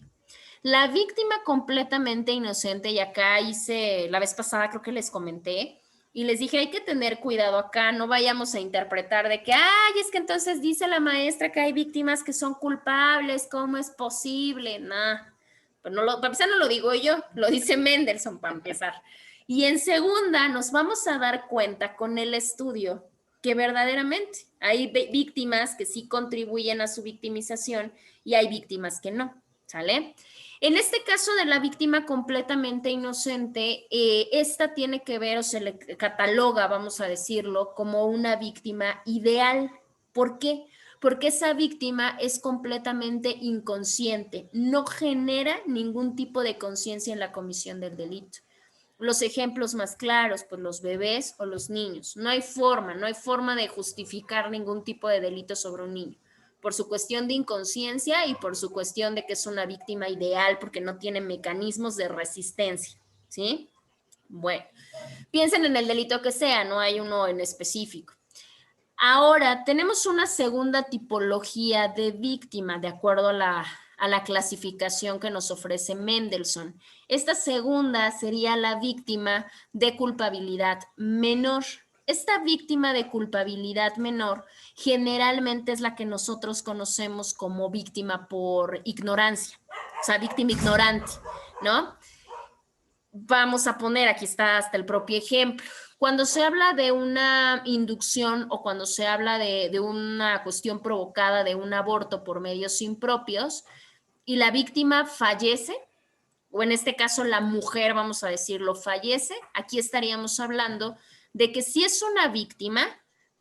La víctima completamente inocente, y acá hice, la vez pasada creo que les comenté, y les dije, hay que tener cuidado acá, no vayamos a interpretar de que, ay, es que entonces dice la maestra que hay víctimas que son culpables, ¿cómo es posible? Nah, pero no para empezar no lo digo yo, lo dice Mendelssohn para empezar. Y en segunda, nos vamos a dar cuenta con el estudio que verdaderamente hay víctimas que sí contribuyen a su victimización y hay víctimas que no, ¿sale? En este caso de la víctima completamente inocente, esta tiene que ver o se le cataloga, vamos a decirlo, como una víctima ideal. ¿Por qué? Porque esa víctima es completamente inconsciente, no genera ningún tipo de conciencia en la comisión del delito. los ejemplos más claros, pues los bebés o los niños. No hay forma de justificar ningún tipo de delito sobre un niño, por su cuestión de inconsciencia y por su cuestión de que es una víctima ideal porque no tiene mecanismos de resistencia, ¿sí? Bueno, piensen en el delito que sea, no hay uno en específico. Ahora, tenemos una segunda tipología de víctima, de acuerdo a la clasificación que nos ofrece Mendelssohn. Esta segunda sería la víctima de culpabilidad menor. Esta víctima de culpabilidad menor generalmente es la que nosotros conocemos como víctima por ignorancia, o sea, víctima ignorante, ¿no? Vamos a poner, aquí está hasta el propio ejemplo. Cuando se habla de una inducción o cuando se habla de una cuestión provocada de un aborto por medios impropios y la víctima fallece, o en este caso la mujer, vamos a decirlo, fallece, aquí estaríamos hablando de que sí es una víctima,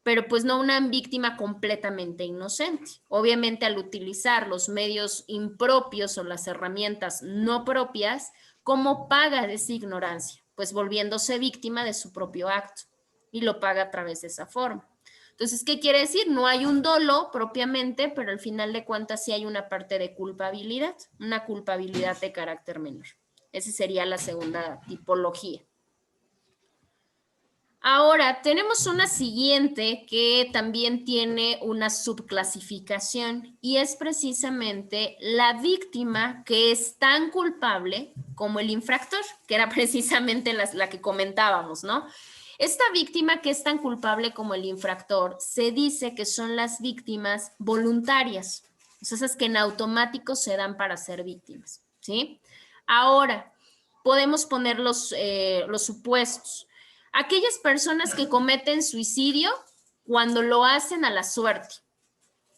pero pues no una víctima completamente inocente. Obviamente al utilizar los medios impropios o las herramientas no propias, ¿cómo paga de esa ignorancia? Pues volviéndose víctima de su propio acto y lo paga a través de esa forma. Entonces, ¿qué quiere decir? No hay un dolo propiamente, pero al final de cuentas sí hay una parte de culpabilidad, una culpabilidad de carácter menor. Esa sería la segunda tipología. Ahora, tenemos una siguiente que también tiene una subclasificación y es precisamente la víctima que es tan culpable como el infractor, que era precisamente la que comentábamos, ¿no? Esta víctima que es tan culpable como el infractor se dice que son las víctimas voluntarias, o sea, esas que en automático se dan para ser víctimas, ¿sí? Ahora, podemos poner los supuestos. Aquellas personas que cometen suicidio cuando lo hacen a la suerte,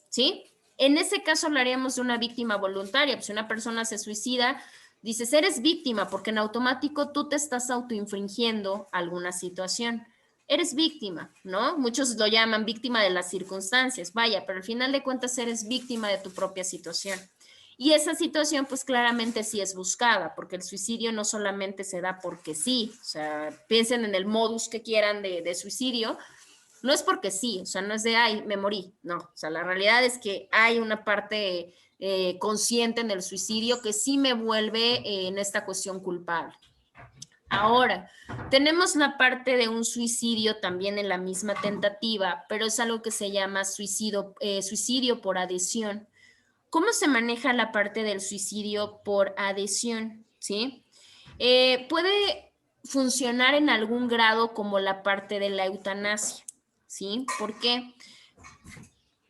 ¿sí? En ese caso hablaríamos de una víctima voluntaria. Pues si una persona se suicida, dices, eres víctima porque en automático tú te estás autoinfringiendo alguna situación. Eres víctima, ¿no? Muchos lo llaman víctima de las circunstancias, vaya, pero al final de cuentas eres víctima de tu propia situación. Y esa situación pues claramente sí es buscada, porque el suicidio no solamente se da porque sí, o sea, piensen en el modus que quieran de suicidio, no es porque sí, o sea, no es de, ay, me morí, no, o sea, la realidad es que hay una parte consciente en el suicidio que sí me vuelve en esta cuestión culpable. Ahora, tenemos la parte de un suicidio también en la misma tentativa, pero es algo que se llama suicidio por adhesión. ¿Cómo se maneja la parte del suicidio por adhesión? ¿Sí? Puede funcionar en algún grado como la parte de la eutanasia, ¿sí? ¿Por qué?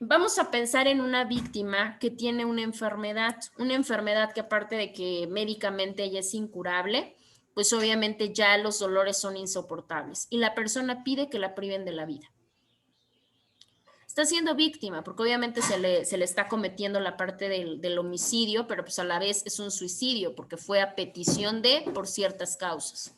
Vamos a pensar en una víctima que tiene una enfermedad que aparte de que médicamente ella es incurable, pues obviamente ya los dolores son insoportables y la persona pide que la priven de la vida. Está siendo víctima, porque obviamente se le está cometiendo la parte del homicidio, pero pues a la vez es un suicidio, porque fue a petición de, por ciertas causas.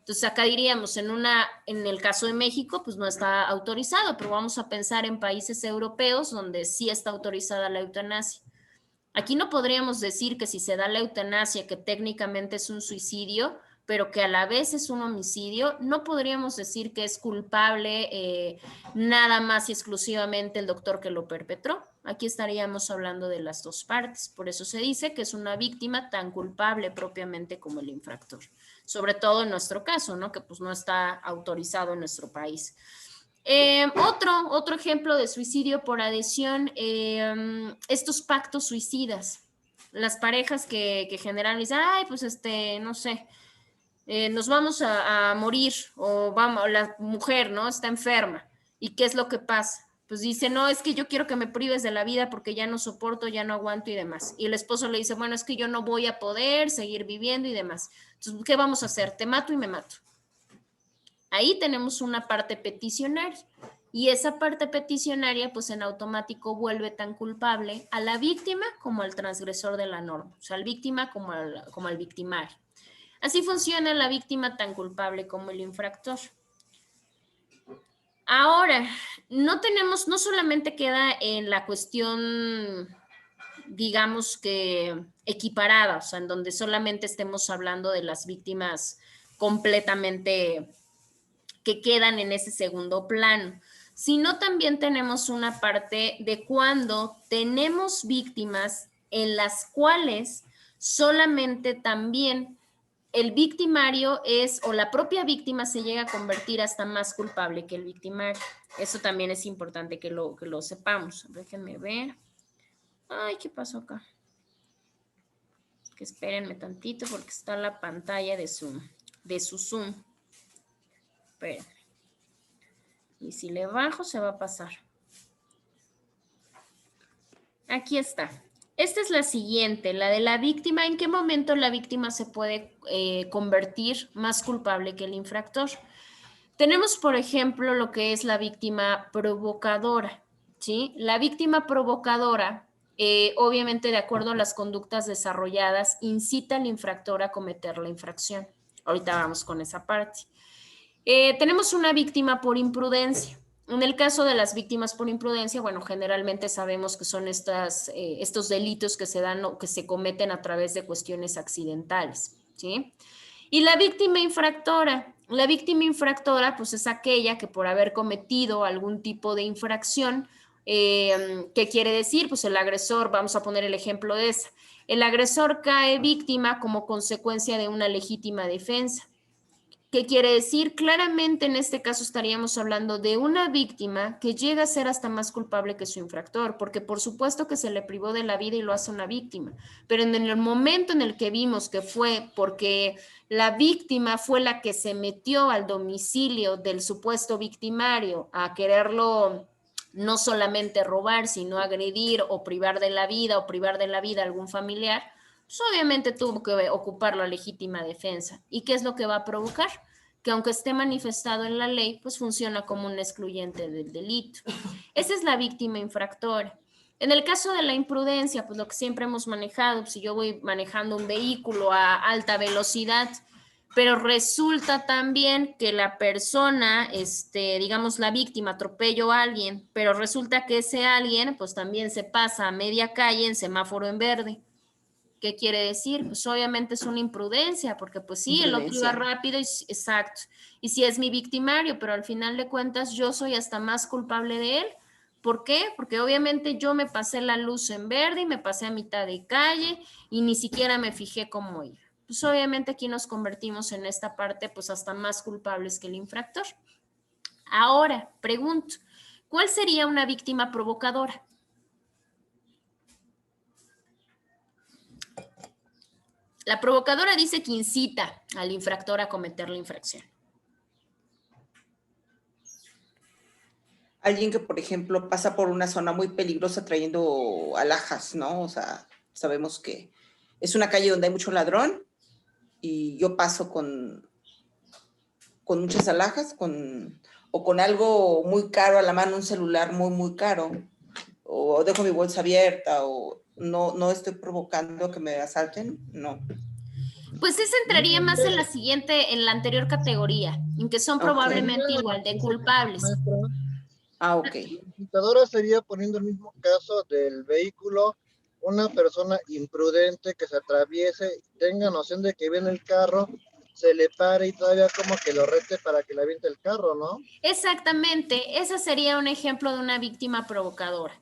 Entonces acá diríamos, en el caso de México, pues no está autorizado, pero vamos a pensar en países europeos donde sí está autorizada la eutanasia. Aquí no podríamos decir que si se da la eutanasia, que técnicamente es un suicidio, pero que a la vez es un homicidio, no podríamos decir que es culpable nada más y exclusivamente el doctor que lo perpetró. Aquí estaríamos hablando de las dos partes. Por eso se dice que es una víctima tan culpable propiamente como el infractor. Sobre todo en nuestro caso, ¿no? Que pues no está autorizado en nuestro país. Otro ejemplo de suicidio por adhesión, estos pactos suicidas. Las parejas que generan dicen, ay, pues no sé, nos vamos a morir, o vamos, la mujer, ¿no? Está enferma. ¿Y qué es lo que pasa? Pues dice, no, es que yo quiero que me prives de la vida porque ya no soporto, ya no aguanto y demás. Y el esposo le dice, bueno, es que yo no voy a poder seguir viviendo y demás. Entonces, ¿qué vamos a hacer? Te mato y me mato. Ahí tenemos una parte peticionaria. Y esa parte peticionaria, pues en automático vuelve tan culpable a la víctima como al transgresor de la norma. O sea, al víctima como al victimario. Así funciona la víctima tan culpable como el infractor. Ahora, no solamente queda en la cuestión, digamos que equiparada, o sea, en donde solamente estemos hablando de las víctimas completamente, que quedan en ese segundo plano, sino también tenemos una parte de cuando tenemos víctimas en las cuales solamente también el victimario es, o la propia víctima se llega a convertir hasta más culpable que el victimario. Eso también es importante que lo sepamos. Déjenme ver. Ay, ¿qué pasó acá? Que espérenme tantito porque está la pantalla de su Zoom. Espérenme. Y si le bajo se va a pasar. Aquí está. Esta es la siguiente, la de la víctima. ¿En qué momento la víctima se puede convertir más culpable que el infractor? Tenemos, por ejemplo, lo que es la víctima provocadora, ¿sí? La víctima provocadora, obviamente de acuerdo a las conductas desarrolladas, incita al infractor a cometer la infracción. Ahorita vamos con esa parte. Tenemos una víctima por imprudencia. En el caso de las víctimas por imprudencia, bueno, generalmente sabemos que son estos delitos que se dan o que se cometen a través de cuestiones accidentales, ¿sí? Y la víctima infractora pues es aquella que por haber cometido algún tipo de infracción, ¿qué quiere decir? Pues el agresor, vamos a poner el ejemplo de esa, el agresor cae víctima como consecuencia de una legítima defensa. ¿Qué quiere decir? Claramente en este caso estaríamos hablando de una víctima que llega a ser hasta más culpable que su infractor, porque por supuesto que se le privó de la vida y lo hace una víctima, pero en el momento en el que vimos que fue porque la víctima fue la que se metió al domicilio del supuesto victimario a quererlo no solamente robar, sino agredir o privar de la vida a algún familiar, pues obviamente tuvo que ocupar la legítima defensa. ¿Y qué es lo que va a provocar? Que aunque esté manifestado en la ley, pues funciona como un excluyente del delito. Esa es la víctima infractora. En el caso de la imprudencia, pues lo que siempre hemos manejado, pues si yo voy manejando un vehículo a alta velocidad, pero resulta también que la persona, digamos la víctima, atropelló a alguien, pero resulta que ese alguien, pues también se pasa a media calle en semáforo en verde. ¿Qué quiere decir? Pues obviamente es una imprudencia, porque pues sí, el otro iba rápido, exacto. Y sí es mi victimario, pero al final de cuentas yo soy hasta más culpable de él. ¿Por qué? Porque obviamente yo me pasé la luz en verde y me pasé a mitad de calle y ni siquiera me fijé cómo iba. Pues obviamente aquí nos convertimos en esta parte pues hasta más culpables que el infractor. Ahora, pregunto, ¿cuál sería una víctima provocadora? La provocadora dice que incita al infractor a cometer la infracción. Alguien que, por ejemplo, pasa por una zona muy peligrosa trayendo alhajas, ¿no? O sea, sabemos que es una calle donde hay mucho ladrón y yo paso con muchas alhajas o con algo muy caro a la mano, un celular muy, muy caro, o dejo mi bolsa abierta, o no estoy provocando que me asalten, no. Pues eso entraría más en la siguiente, en la anterior categoría, en que son probablemente igual de culpables. Ah, ok. La incitadora sería, poniendo el mismo caso del vehículo, una persona imprudente que se atraviese, tenga noción de que viene el carro, se le pare y todavía como que lo rete para que le aviente el carro, ¿no? Exactamente, ese sería un ejemplo de una víctima provocadora.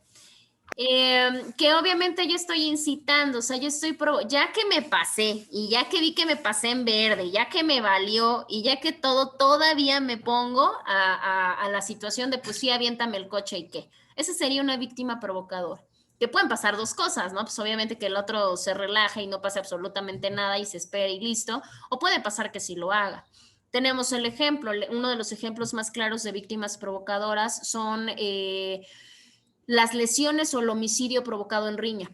Que obviamente yo estoy incitando, o sea, ya que me pasé y ya que vi que me pasé en verde, ya que me valió y ya que todavía me pongo a la situación de pues sí, aviéntame el coche y qué. Esa sería una víctima provocadora. Que pueden pasar dos cosas, ¿no? Pues obviamente que el otro se relaja y no pasa absolutamente nada y se espera y listo, o puede pasar que sí lo haga. Tenemos el ejemplo, uno de los ejemplos más claros de víctimas provocadoras son las lesiones o el homicidio provocado en riña.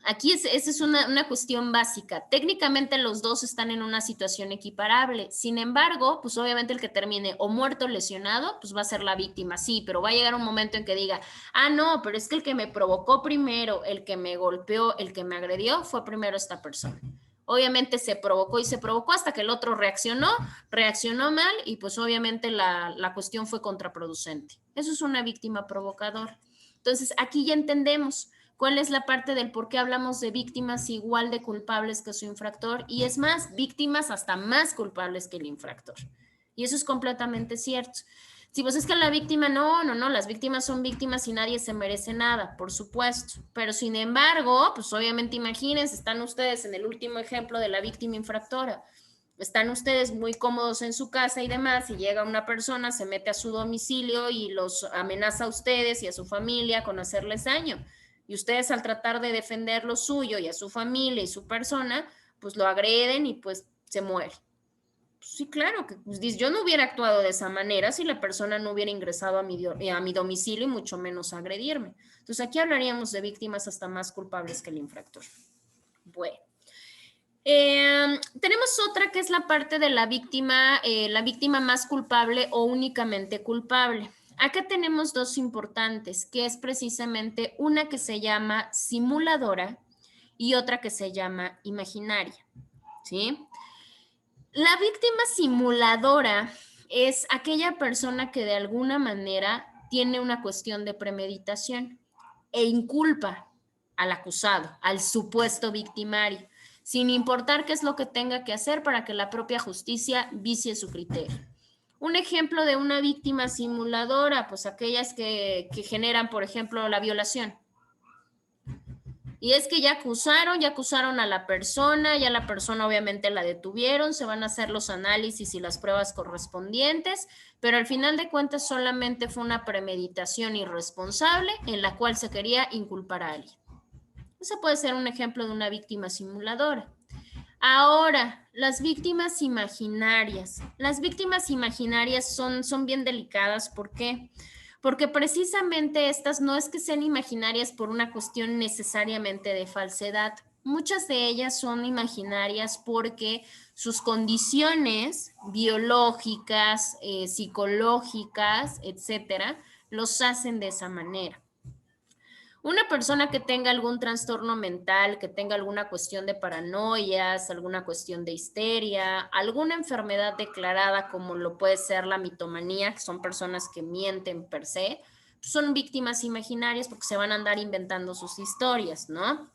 Aquí esa es una cuestión básica. Técnicamente los dos están en una situación equiparable. Sin embargo, pues obviamente el que termine o muerto o lesionado, pues va a ser la víctima, sí, pero va a llegar un momento en que diga, ah, no, pero es que el que me provocó primero, el que me golpeó, el que me agredió, fue primero esta persona. Obviamente se provocó y se provocó hasta que el otro reaccionó mal y pues obviamente la cuestión fue contraproducente. Eso es una víctima provocadora. Entonces aquí ya entendemos ¿Cuál es la parte del por qué hablamos de víctimas igual de culpables que su infractor? Y es más, víctimas hasta más culpables que el infractor. Y eso es completamente cierto. Si pues es que la víctima, no, las víctimas son víctimas y nadie se merece nada, por supuesto. Pero sin embargo, pues obviamente imagínense, están ustedes en el último ejemplo de la víctima infractora. Están ustedes muy cómodos en su casa y demás, y llega una persona, se mete a su domicilio y los amenaza a ustedes y a su familia con hacerles daño. Y ustedes al tratar de defender lo suyo y a su familia y su persona, pues lo agreden y pues se muere. Sí, claro, que pues, yo no hubiera actuado de esa manera si la persona no hubiera ingresado a mi domicilio y mucho menos agredirme. Entonces aquí hablaríamos de víctimas hasta más culpables que el infractor. Bueno. Tenemos otra que es la parte de la víctima más culpable o únicamente culpable. Acá tenemos dos importantes, que es precisamente una que se llama simuladora y otra que se llama imaginaria, ¿sí? La víctima simuladora es aquella persona que de alguna manera tiene una cuestión de premeditación e inculpa al acusado, al supuesto victimario, sin importar qué es lo que tenga que hacer para que la propia justicia vicie su criterio. Un ejemplo de una víctima simuladora, pues aquellas que generan, por ejemplo, la violación. Y es que ya acusaron a la persona, ya la persona obviamente la detuvieron, se van a hacer los análisis y las pruebas correspondientes, pero al final de cuentas solamente fue una premeditación irresponsable en la cual se quería inculpar a alguien. Ese puede ser un ejemplo de una víctima simuladora. Ahora, las víctimas imaginarias. Las víctimas imaginarias son bien delicadas. ¿Por qué? Porque precisamente estas no es que sean imaginarias por una cuestión necesariamente de falsedad. Muchas de ellas son imaginarias porque sus condiciones biológicas, psicológicas, etcétera, los hacen de esa manera. Una persona que tenga algún trastorno mental, que tenga alguna cuestión de paranoias, alguna cuestión de histeria, alguna enfermedad declarada como lo puede ser la mitomanía, que son personas que mienten per se, son víctimas imaginarias porque se van a andar inventando sus historias, ¿no?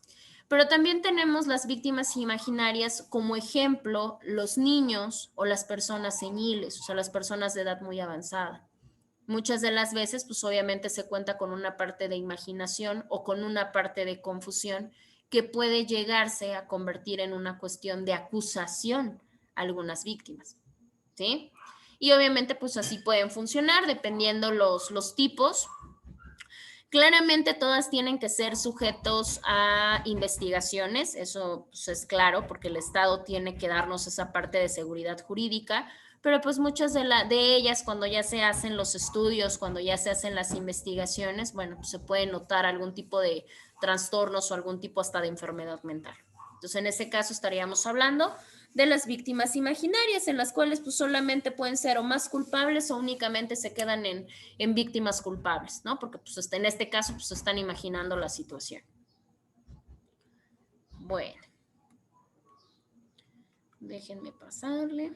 Pero también tenemos las víctimas imaginarias como ejemplo los niños o las personas seniles, o sea, las personas de edad muy avanzada. Muchas de las veces, pues obviamente se cuenta con una parte de imaginación o con una parte de confusión que puede llegarse a convertir en una cuestión de acusación a algunas víctimas, ¿sí? Y obviamente, pues así pueden funcionar dependiendo los tipos. Claramente todas tienen que ser sujetos a investigaciones, eso pues, es claro, porque el Estado tiene que darnos esa parte de seguridad jurídica, pero pues muchas de ellas cuando ya se hacen los estudios, cuando ya se hacen las investigaciones, bueno, pues se puede notar algún tipo de trastornos o algún tipo hasta de enfermedad mental. Entonces, en ese caso estaríamos hablando de las víctimas imaginarias, en las cuales pues solamente pueden ser o más culpables o únicamente se quedan en víctimas culpables, ¿no? Porque pues en este caso pues están imaginando la situación. Bueno. Déjenme pasarle.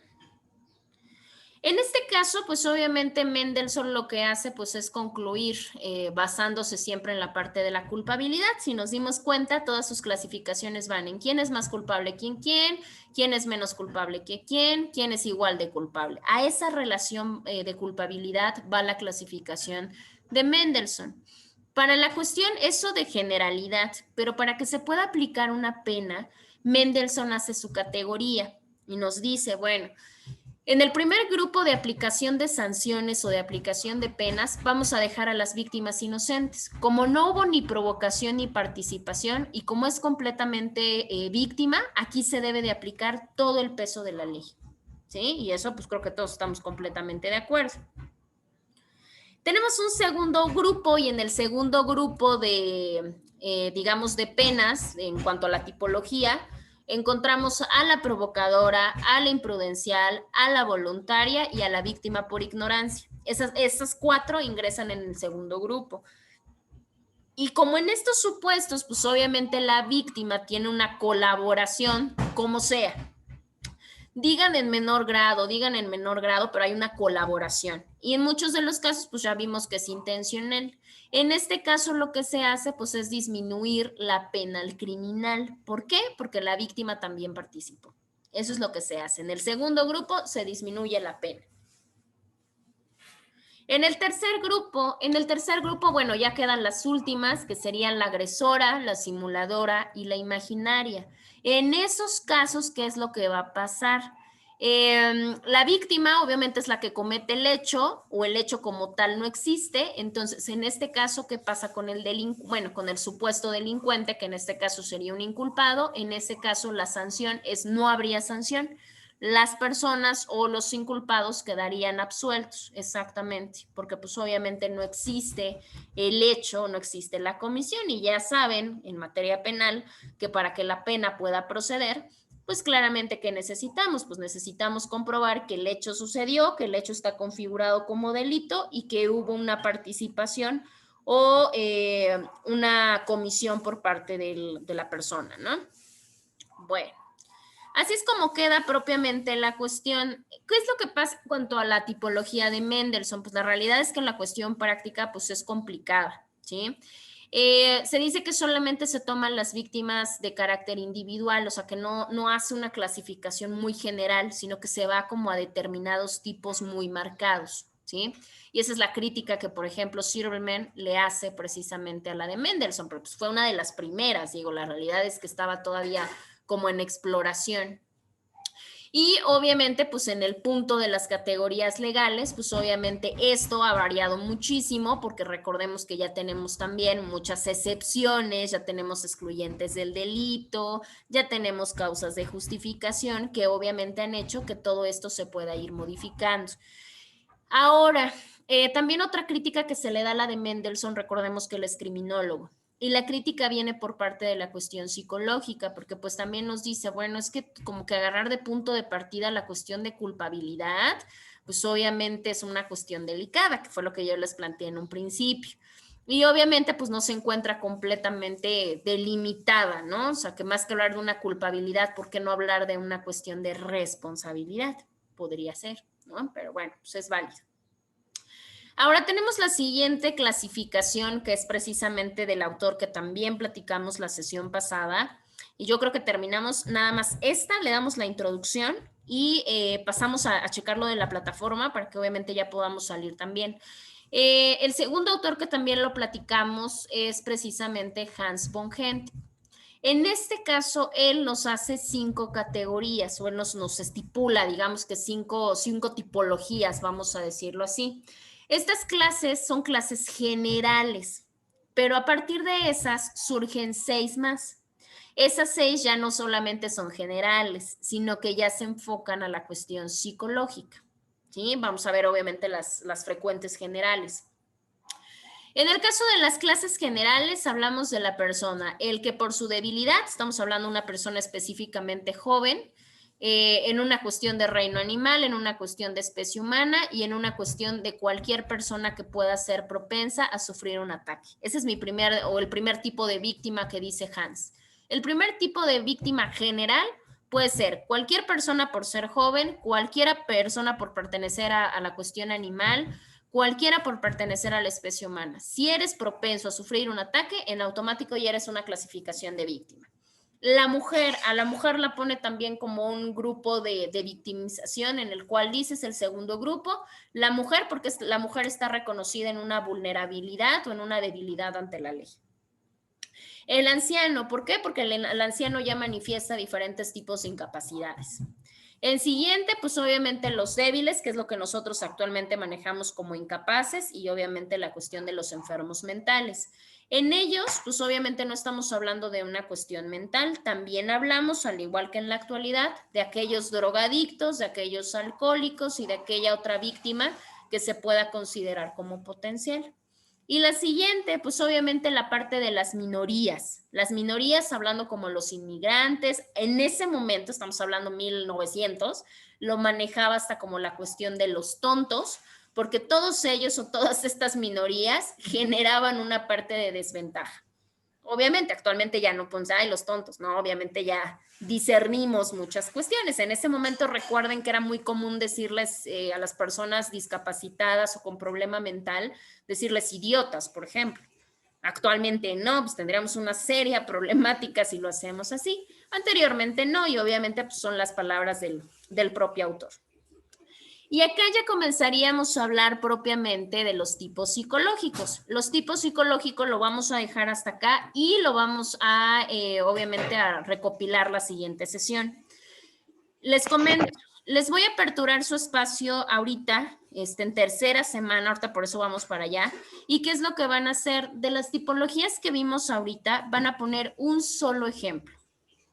En este caso, pues obviamente Mendelssohn lo que hace pues es concluir basándose siempre en la parte de la culpabilidad. Si nos dimos cuenta, todas sus clasificaciones van en quién es más culpable que quién es menos culpable que quién es igual de culpable. A esa relación de culpabilidad va la clasificación de Mendelssohn. Para la cuestión, eso de generalidad, pero para que se pueda aplicar una pena, Mendelssohn hace su categoría y nos dice, bueno, en el primer grupo de aplicación de sanciones o de aplicación de penas, vamos a dejar a las víctimas inocentes. Como no hubo ni provocación ni participación y como es completamente víctima, aquí se debe de aplicar todo el peso de la ley. ¿Sí? Y eso pues creo que todos estamos completamente de acuerdo. Tenemos un segundo grupo y en el segundo grupo de, digamos, de penas en cuanto a la tipología, encontramos a la provocadora, a la imprudencial, a la voluntaria y a la víctima por ignorancia. Esas cuatro ingresan en el segundo grupo. Y como en estos supuestos, pues obviamente la víctima tiene una colaboración, como sea. digan en menor grado, pero hay una colaboración. Y en muchos de los casos, pues ya vimos que es intencional. En este caso, lo que se hace, pues es disminuir la pena al criminal. ¿Por qué? Porque la víctima también participó. Eso es lo que se hace. En el segundo grupo se disminuye la pena. En el tercer grupo, bueno, ya quedan las últimas, que serían la agresora, la simuladora y la imaginaria. En esos casos, ¿qué es lo que va a pasar? La víctima obviamente es la que comete el hecho, o el hecho como tal no existe. Entonces, en este caso, ¿qué pasa con el bueno, con el supuesto delincuente, que en este caso sería un inculpado? En ese caso, la sanción es no habría sanción. Las personas o los inculpados quedarían absueltos, exactamente, porque pues obviamente no existe el hecho, no existe la comisión, y ya saben en materia penal que para que la pena pueda proceder, pues claramente ¿qué necesitamos? Pues necesitamos comprobar que el hecho sucedió, que el hecho está configurado como delito y que hubo una participación o una comisión por parte de la persona, ¿no? Bueno. Así es como queda propiamente la cuestión. ¿Qué es lo que pasa en cuanto a la tipología de Mendelssohn? Pues la realidad es que la cuestión práctica pues es complicada, ¿sí? Se dice que solamente se toman las víctimas de carácter individual, o sea que no hace una clasificación muy general, sino que se va como a determinados tipos muy marcados, ¿sí? Y esa es la crítica que, por ejemplo, Silverman le hace precisamente a la de Mendelssohn, pero pues fue una de las primeras, digo, la realidad es que estaba todavía como en exploración. Y obviamente, pues en el punto de las categorías legales, pues obviamente esto ha variado muchísimo, porque recordemos que ya tenemos también muchas excepciones, ya tenemos excluyentes del delito, ya tenemos causas de justificación que obviamente han hecho que todo esto se pueda ir modificando. Ahora, también otra crítica que se le da a la de Mendelssohn, recordemos que él es criminólogo. Y la crítica viene por parte de la cuestión psicológica, porque pues también nos dice, bueno, es que como que agarrar de punto de partida la cuestión de culpabilidad, pues obviamente es una cuestión delicada, que fue lo que yo les planteé en un principio. Y obviamente pues no se encuentra completamente delimitada, ¿no? O sea, que más que hablar de una culpabilidad, ¿por qué no hablar de una cuestión de responsabilidad? Podría ser, ¿no? Pero bueno, pues es válido. Ahora tenemos la siguiente clasificación, que es precisamente del autor que también platicamos la sesión pasada, y yo creo que terminamos nada más esta, le damos la introducción y pasamos a checarlo de la plataforma para que obviamente ya podamos salir también. El segundo autor que también lo platicamos es precisamente Hans von Gent. En este caso, él nos hace 5 categorías, o él nos estipula, digamos que cinco tipologías, vamos a decirlo así. Estas clases son clases generales, pero a partir de esas surgen 6 más. Esas 6 ya no solamente son generales, sino que ya se enfocan a la cuestión psicológica, ¿sí? Vamos a ver obviamente las frecuentes generales. En el caso de las clases generales, hablamos de la persona, el que por su debilidad, estamos hablando de una persona específicamente joven, en una cuestión de reino animal, en una cuestión de especie humana y en una cuestión de cualquier persona que pueda ser propensa a sufrir un ataque. Ese es el primer tipo de víctima que dice Hans. El primer tipo de víctima general puede ser cualquier persona por ser joven, cualquier persona por pertenecer a la cuestión animal, cualquiera por pertenecer a la especie humana. Si eres propenso a sufrir un ataque, en automático ya eres una clasificación de víctima. A la mujer la pone también como un grupo de victimización, en el cual dices el segundo grupo, la mujer, porque la mujer está reconocida en una vulnerabilidad o en una debilidad ante la ley. El anciano, ¿por qué? Porque el anciano ya manifiesta diferentes tipos de incapacidades. El siguiente, pues obviamente los débiles, que es lo que nosotros actualmente manejamos como incapaces, y obviamente la cuestión de los enfermos mentales. En ellos, pues obviamente no estamos hablando de una cuestión mental, también hablamos, al igual que en la actualidad, de aquellos drogadictos, de aquellos alcohólicos y de aquella otra víctima que se pueda considerar como potencial. Y la siguiente, pues obviamente la parte de las minorías. Las minorías, hablando como los inmigrantes, en ese momento, estamos hablando 1900, lo manejaba hasta como la cuestión de los tontos, porque todos ellos o todas estas minorías generaban una parte de desventaja. Obviamente, actualmente ya no pones, ay, los tontos, no, obviamente ya discernimos muchas cuestiones. En ese momento recuerden que era muy común decirles a las personas discapacitadas o con problema mental, decirles idiotas, por ejemplo. Actualmente no, pues tendríamos una seria problemática si lo hacemos así. Anteriormente no, y obviamente pues, son las palabras del propio autor. Y acá ya comenzaríamos a hablar propiamente de los tipos psicológicos. Los tipos psicológicos lo vamos a dejar hasta acá y lo vamos a, obviamente, a recopilar la siguiente sesión. Les comento, les voy a aperturar su espacio ahorita, en tercera semana, ahorita por eso vamos para allá. ¿Y qué es lo que van a hacer? De las tipologías que vimos ahorita, van a poner un solo ejemplo,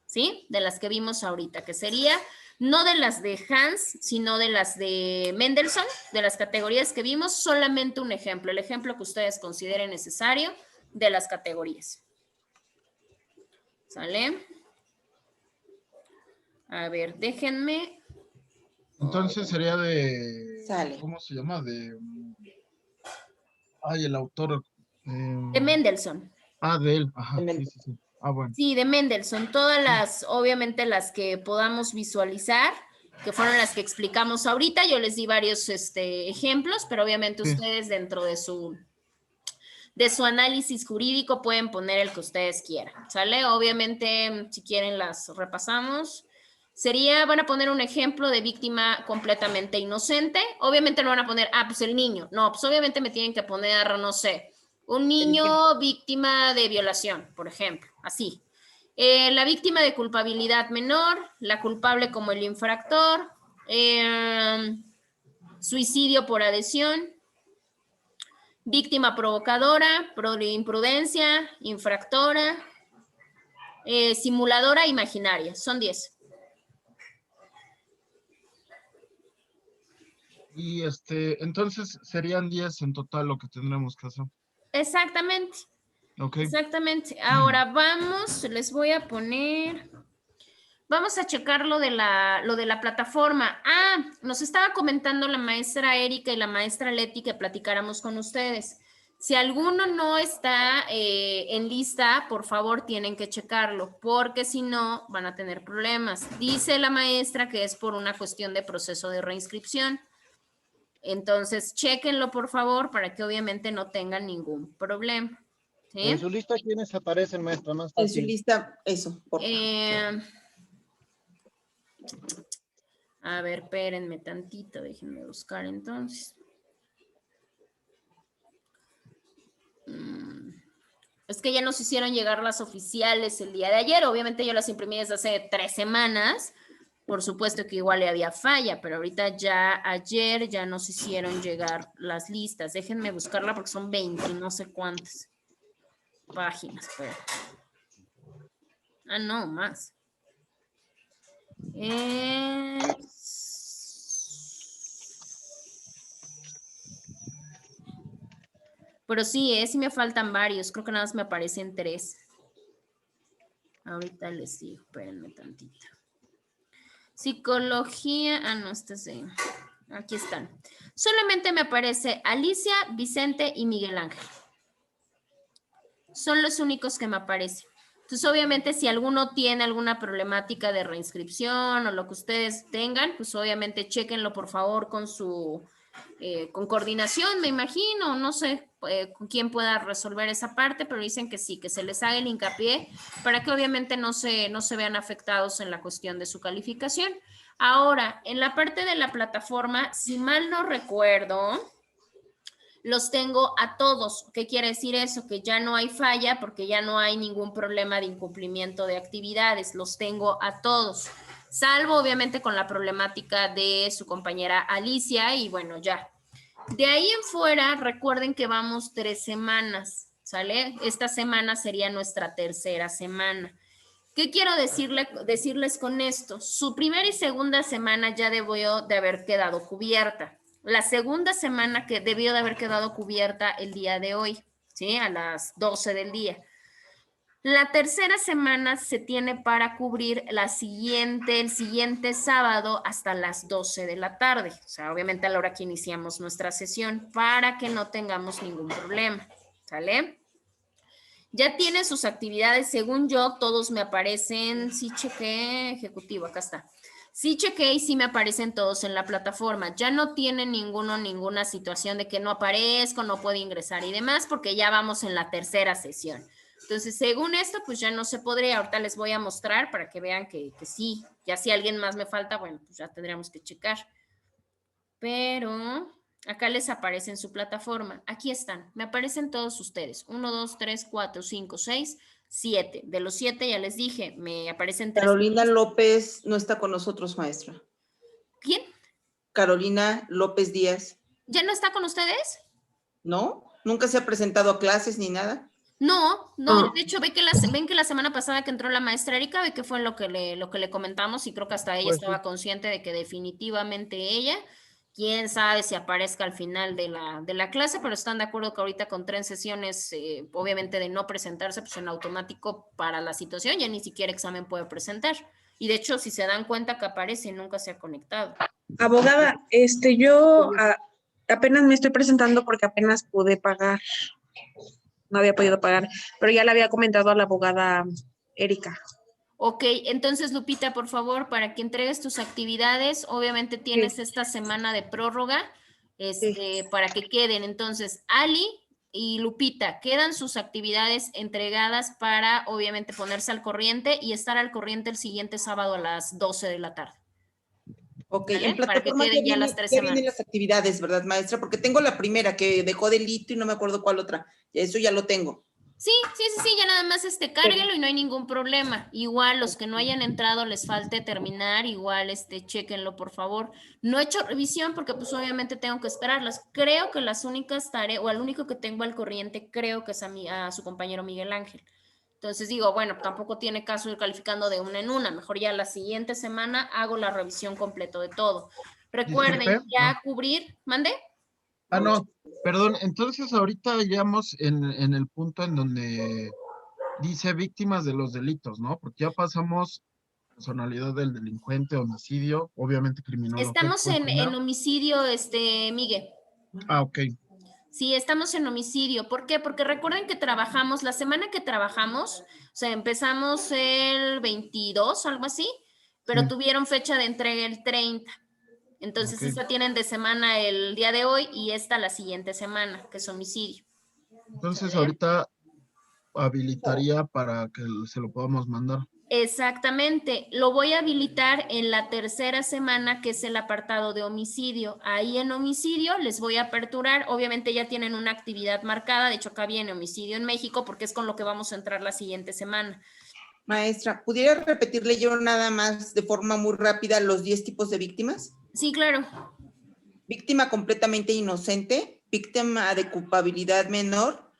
¿sí? De las que vimos ahorita, que sería no de las de Hans, sino de las de Mendelssohn, de las categorías que vimos, solamente un ejemplo, el ejemplo que ustedes consideren necesario de las categorías. ¿Sale? A ver, déjenme. Entonces sería de... Sale. ¿Cómo se llama? De... Ay, el autor... De Mendelssohn. de él. Ajá, De sí, Mendelssohn. sí, sí. Ah, bueno. Sí, de Mendelssohn, todas las, obviamente las que podamos visualizar, que fueron las que explicamos ahorita, yo les di varios ejemplos, pero obviamente Sí. ustedes dentro de su análisis jurídico pueden poner el que ustedes quieran, ¿sale? Obviamente, si quieren las repasamos. Van a poner un ejemplo de víctima completamente inocente, obviamente no van a poner, pues el niño, no, pues obviamente me tienen que poner, no sé, un niño víctima de violación, por ejemplo, así. La víctima de culpabilidad menor, la culpable como el infractor, suicidio por adhesión, víctima provocadora, imprudencia, infractora, simuladora imaginaria. Son 10. Y entonces serían 10 en total lo que tendremos que hacer. Exactamente. Ok. Exactamente. Ahora vamos, les voy a poner... Vamos a checar lo de la plataforma. Nos estaba comentando la maestra Erika y la maestra Leti que platicáramos con ustedes. Si alguno no está en lista, por favor tienen que checarlo, porque si no van a tener problemas. Dice la maestra que es por una cuestión de proceso de reinscripción. Entonces, chéquenlo por favor para que obviamente no tengan ningún problema. ¿Sí? En su lista, ¿quiénes aparecen, maestra? Más En su fácil. lista, eso, por favor. A ver, espérenme tantito, déjenme buscar entonces. Es que ya nos hicieron llegar las oficiales el día de ayer. Obviamente yo las imprimí desde hace 3 semanas. Por supuesto que igual le había falla, pero ahorita ya ayer ya nos hicieron llegar las listas. Déjenme buscarla porque son 20, no sé cuántas páginas. Pero... no, más. Pero sí, sí me faltan varios. Creo que nada más me aparecen 3. Ahorita les digo, espérenme tantito. Psicología, no, este es de... Aquí están. Solamente me aparece Alicia, Vicente y Miguel Ángel. Son los únicos que me aparecen. Entonces, obviamente, si alguno tiene alguna problemática de reinscripción o lo que ustedes tengan, pues obviamente chéquenlo, por favor, con su... con coordinación, me imagino, no sé con quién pueda resolver esa parte, pero dicen que sí, que se les haga el hincapié para que obviamente no se vean afectados en la cuestión de su calificación. Ahora, en la parte de la plataforma, si mal no recuerdo, los tengo a todos. ¿Qué quiere decir eso? Que ya no hay falla porque ya no hay ningún problema de incumplimiento de actividades. Los tengo a todos, salvo obviamente con la problemática de su compañera Alicia y bueno, ya. De ahí en fuera, recuerden que vamos 3 semanas, ¿sale? Esta semana sería nuestra tercera semana. ¿Qué quiero decirles con esto? Su primera y segunda semana ya debió de haber quedado cubierta. La segunda semana que debió de haber quedado cubierta el día de hoy, ¿sí? A las 12 del día. La tercera semana se tiene para cubrir el siguiente sábado hasta las 12 de la tarde. O sea, obviamente a la hora que iniciamos nuestra sesión para que no tengamos ningún problema, ¿sale? Ya tienen sus actividades, según yo, todos me aparecen, sí chequé, ejecutivo, acá está. Sí chequé y sí me aparecen todos en la plataforma. Ya no tienen ninguna situación de que no aparezco, no puedo ingresar y demás, porque ya vamos en la tercera sesión. Entonces, según esto, pues ya no se podría. Ahorita les voy a mostrar para que vean que sí. Ya si alguien más me falta, bueno, pues ya tendríamos que checar. Pero acá les aparece en su plataforma. Aquí están. Me aparecen todos ustedes. 1, 2, 3, 4, 5, 6, 7. De los 7 ya les dije, me aparecen 3. Carolina López no está con nosotros, maestra. ¿Quién? Carolina López Díaz, ¿Ya no está con ustedes? ¿no? Nunca se ha presentado a clases ni nada. No, de hecho ven que la semana pasada que entró la maestra Erika, ve que fue lo que le comentamos y creo que hasta ella Pues estaba sí. consciente de que definitivamente ella, quién sabe si aparezca al final de la clase, pero están de acuerdo que ahorita con 3 sesiones, obviamente de no presentarse, pues en automático para la situación, ya ni siquiera examen puede presentar. Y de hecho, si se dan cuenta que aparece, nunca se ha conectado. Abogada, yo apenas me estoy presentando porque apenas pude pagar. No había podido pagar, pero ya le había comentado a la abogada Erika. Ok, entonces Lupita, por favor, para que entregues tus actividades, obviamente tienes esta semana de prórroga, para que queden. Entonces, Ali y Lupita, quedan sus actividades entregadas para, obviamente, ponerse al corriente y estar al corriente el siguiente sábado a las 12 de la tarde. Ok, ¿Vale? en Para que plataforma queden ya las 3 ya vienen semanas. las actividades, ¿verdad, maestra? Porque tengo la primera que dejó delito y no me acuerdo cuál otra. Eso ya lo tengo. Sí, ya nada más cárguelo y no hay ningún problema. Igual los que no hayan entrado les falte terminar, igual chéquenlo por favor. No he hecho revisión porque pues obviamente tengo que esperarlas. Creo que las únicas tareas, o al único que tengo al corriente, creo que es a su compañero Miguel Ángel. Entonces digo, bueno, tampoco tiene caso ir calificando de una en una. Mejor ya la siguiente semana hago la revisión completo de todo. Recuerden, Disculpe. ya cubrir, ¿mande? No, perdón. Entonces ahorita llegamos en el punto en donde dice víctimas de los delitos, ¿no? Porque ya pasamos personalidad del delincuente, homicidio, obviamente criminología. Estamos en homicidio, Miguel. Ok. Sí, estamos en homicidio. ¿Por qué? Porque recuerden que trabajamos, la semana que trabajamos, o sea, empezamos el 22, algo así, pero Sí. tuvieron fecha de entrega el 30. Entonces, Ok. esta tienen de semana el día de hoy y esta la siguiente semana, que es homicidio. Entonces ahorita habilitaría para que se lo podamos mandar. Exactamente, lo voy a habilitar en la tercera semana, que es el apartado de homicidio. Ahí en homicidio les voy a aperturar, obviamente ya tienen una actividad marcada, de hecho acá viene homicidio en México porque es con lo que vamos a entrar la siguiente semana. Maestra, ¿pudiera repetirle yo nada más de forma muy rápida los 10 tipos de víctimas? Sí, claro. Víctima completamente inocente, víctima de culpabilidad menor,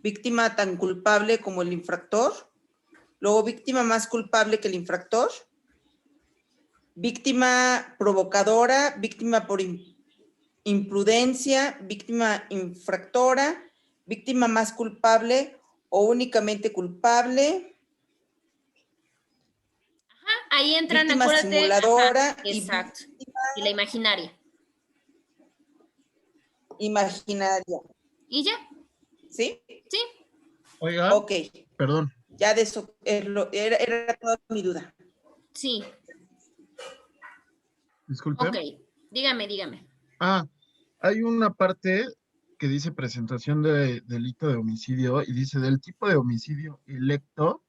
víctima tan culpable como el infractor, luego víctima más culpable que el infractor, víctima provocadora, víctima por imprudencia, víctima infractora, víctima más culpable o únicamente culpable, Ahí entran, víctima acuérdate. simuladora. Ajá, exacto. Y la imaginaria. Imaginaria. ¿Y ya? ¿Sí? Sí. Oiga, Ok. perdón. Ya de eso era toda mi duda. Sí. Disculpe. Ok. Dígame. Hay una parte que dice presentación de delito de homicidio y dice del tipo de homicidio electo,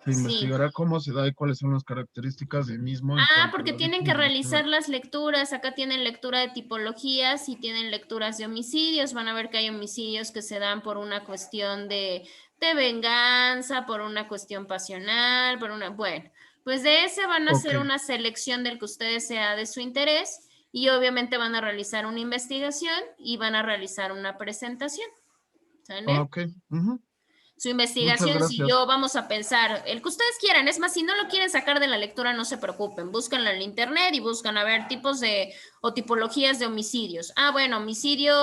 se Sí. investigará cómo se da y cuáles son las características del mismo. En cuanto a Porque la tienen víctima que y realizar las lecturas. Acá tienen lectura de tipologías y tienen lecturas de homicidios. Van a ver que hay homicidios que se dan por una cuestión de venganza, por una cuestión pasional, bueno, pues de ese van a hacer una selección del que ustedes sea de su interés y obviamente van a realizar una investigación y van a realizar una presentación. ¿Sale? Ok. Ujú. Su investigación, Muchas si gracias. vamos a pensar, el que ustedes quieran, es más, si no lo quieren sacar de la lectura, no se preocupen, búscanlo en internet y buscan a ver tipos o tipologías de homicidios. Bueno, homicidio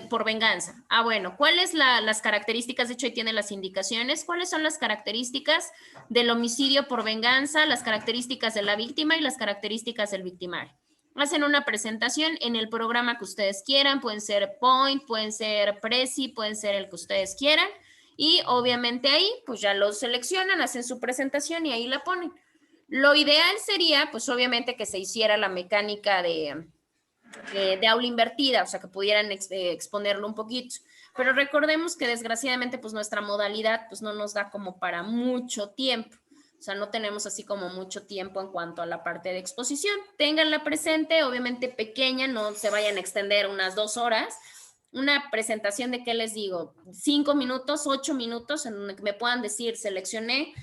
por venganza. Bueno, ¿cuáles las características? De hecho, ahí tienen las indicaciones. ¿Cuáles son las características del homicidio por venganza, las características de la víctima y las características del victimario? Hacen una presentación en el programa que ustedes quieran, pueden ser Point, pueden ser Prezi, pueden ser el que ustedes quieran. Y obviamente ahí, pues ya lo seleccionan, hacen su presentación y ahí la ponen. Lo ideal sería, pues obviamente que se hiciera la mecánica de aula invertida, o sea, que pudieran exponerlo un poquito. Pero recordemos que desgraciadamente, pues nuestra modalidad, pues no nos da como para mucho tiempo. O sea, no tenemos así como mucho tiempo en cuanto a la parte de exposición. Ténganla presente, obviamente pequeña, no se vayan a extender unas 2 horas. Una presentación de, ¿qué les digo? 5 minutos, 8 minutos, en donde me puedan decir, seleccioné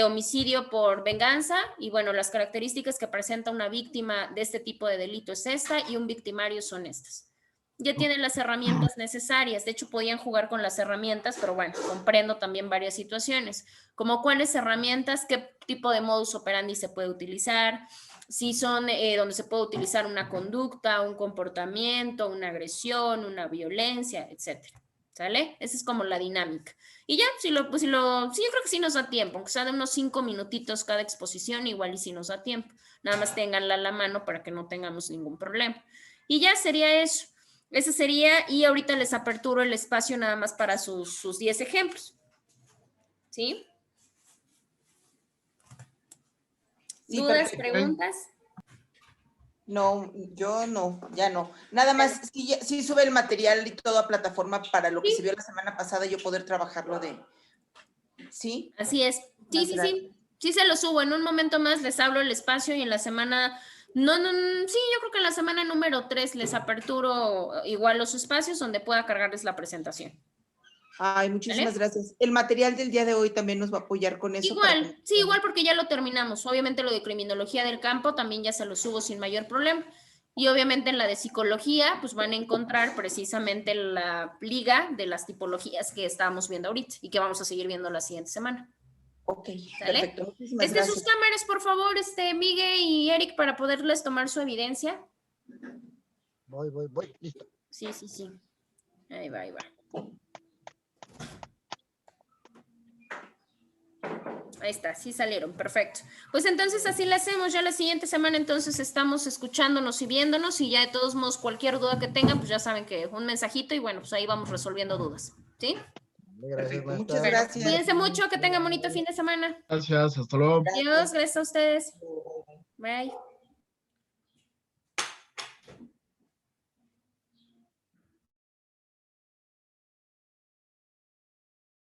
homicidio por venganza y bueno, las características que presenta una víctima de este tipo de delito es esta y un victimario son estas. Ya tienen las herramientas necesarias, de hecho podían jugar con las herramientas, pero bueno, comprendo también varias situaciones, como cuáles herramientas, qué tipo de modus operandi se puede utilizar, si son donde se puede utilizar una conducta, un comportamiento, una agresión, una violencia, etcétera. ¿Sale? Esa es como la dinámica. Y ya, sí, yo creo que sí nos da tiempo, aunque sea de unos 5 minutitos cada exposición, igual y sí nos da tiempo. Nada más ténganla a la mano para que no tengamos ningún problema. Y ya sería eso. Ese sería, y ahorita les aperturo el espacio nada más para sus 10 ejemplos. ¿Sí? Sí, ¿Dudas, perfecto. preguntas? No, yo no, ya no. Nada más, sí sube el material y todo a plataforma para lo que se vio la semana pasada, yo poder trabajarlo de... ¿Sí? Así es. Sí, sí, sí. Sí se lo subo. En un momento más les hablo el espacio y en la semana... sí, yo creo que en la semana número 3 les aperturo igual los espacios donde pueda cargarles la presentación. Ay, muchísimas ¿Vale? gracias. El material del día de hoy también nos va a apoyar con eso. Igual, sí, igual porque ya lo terminamos. Obviamente lo de criminología del campo también ya se lo subo sin mayor problema. Y obviamente en la de psicología, pues van a encontrar precisamente la liga de las tipologías que estábamos viendo ahorita y que vamos a seguir viendo la siguiente semana. Ok, ¿Sale? perfecto. Muchísimas gracias. Sus cámaras, por favor, Miguel y Eric, para poderles tomar su evidencia. Voy, listo. Sí, sí, sí. Ahí va, ahí va. Ahí está, sí salieron, perfecto. Pues entonces así le hacemos, ya la siguiente semana entonces estamos escuchándonos y viéndonos y ya de todos modos cualquier duda que tengan, pues ya saben que un mensajito y bueno, pues ahí vamos resolviendo dudas, ¿sí? Gracias, Muchas gracias. Cuídense mucho, que tengan bonito fin de semana. Gracias, hasta luego. Adiós, gracias a ustedes. Bye.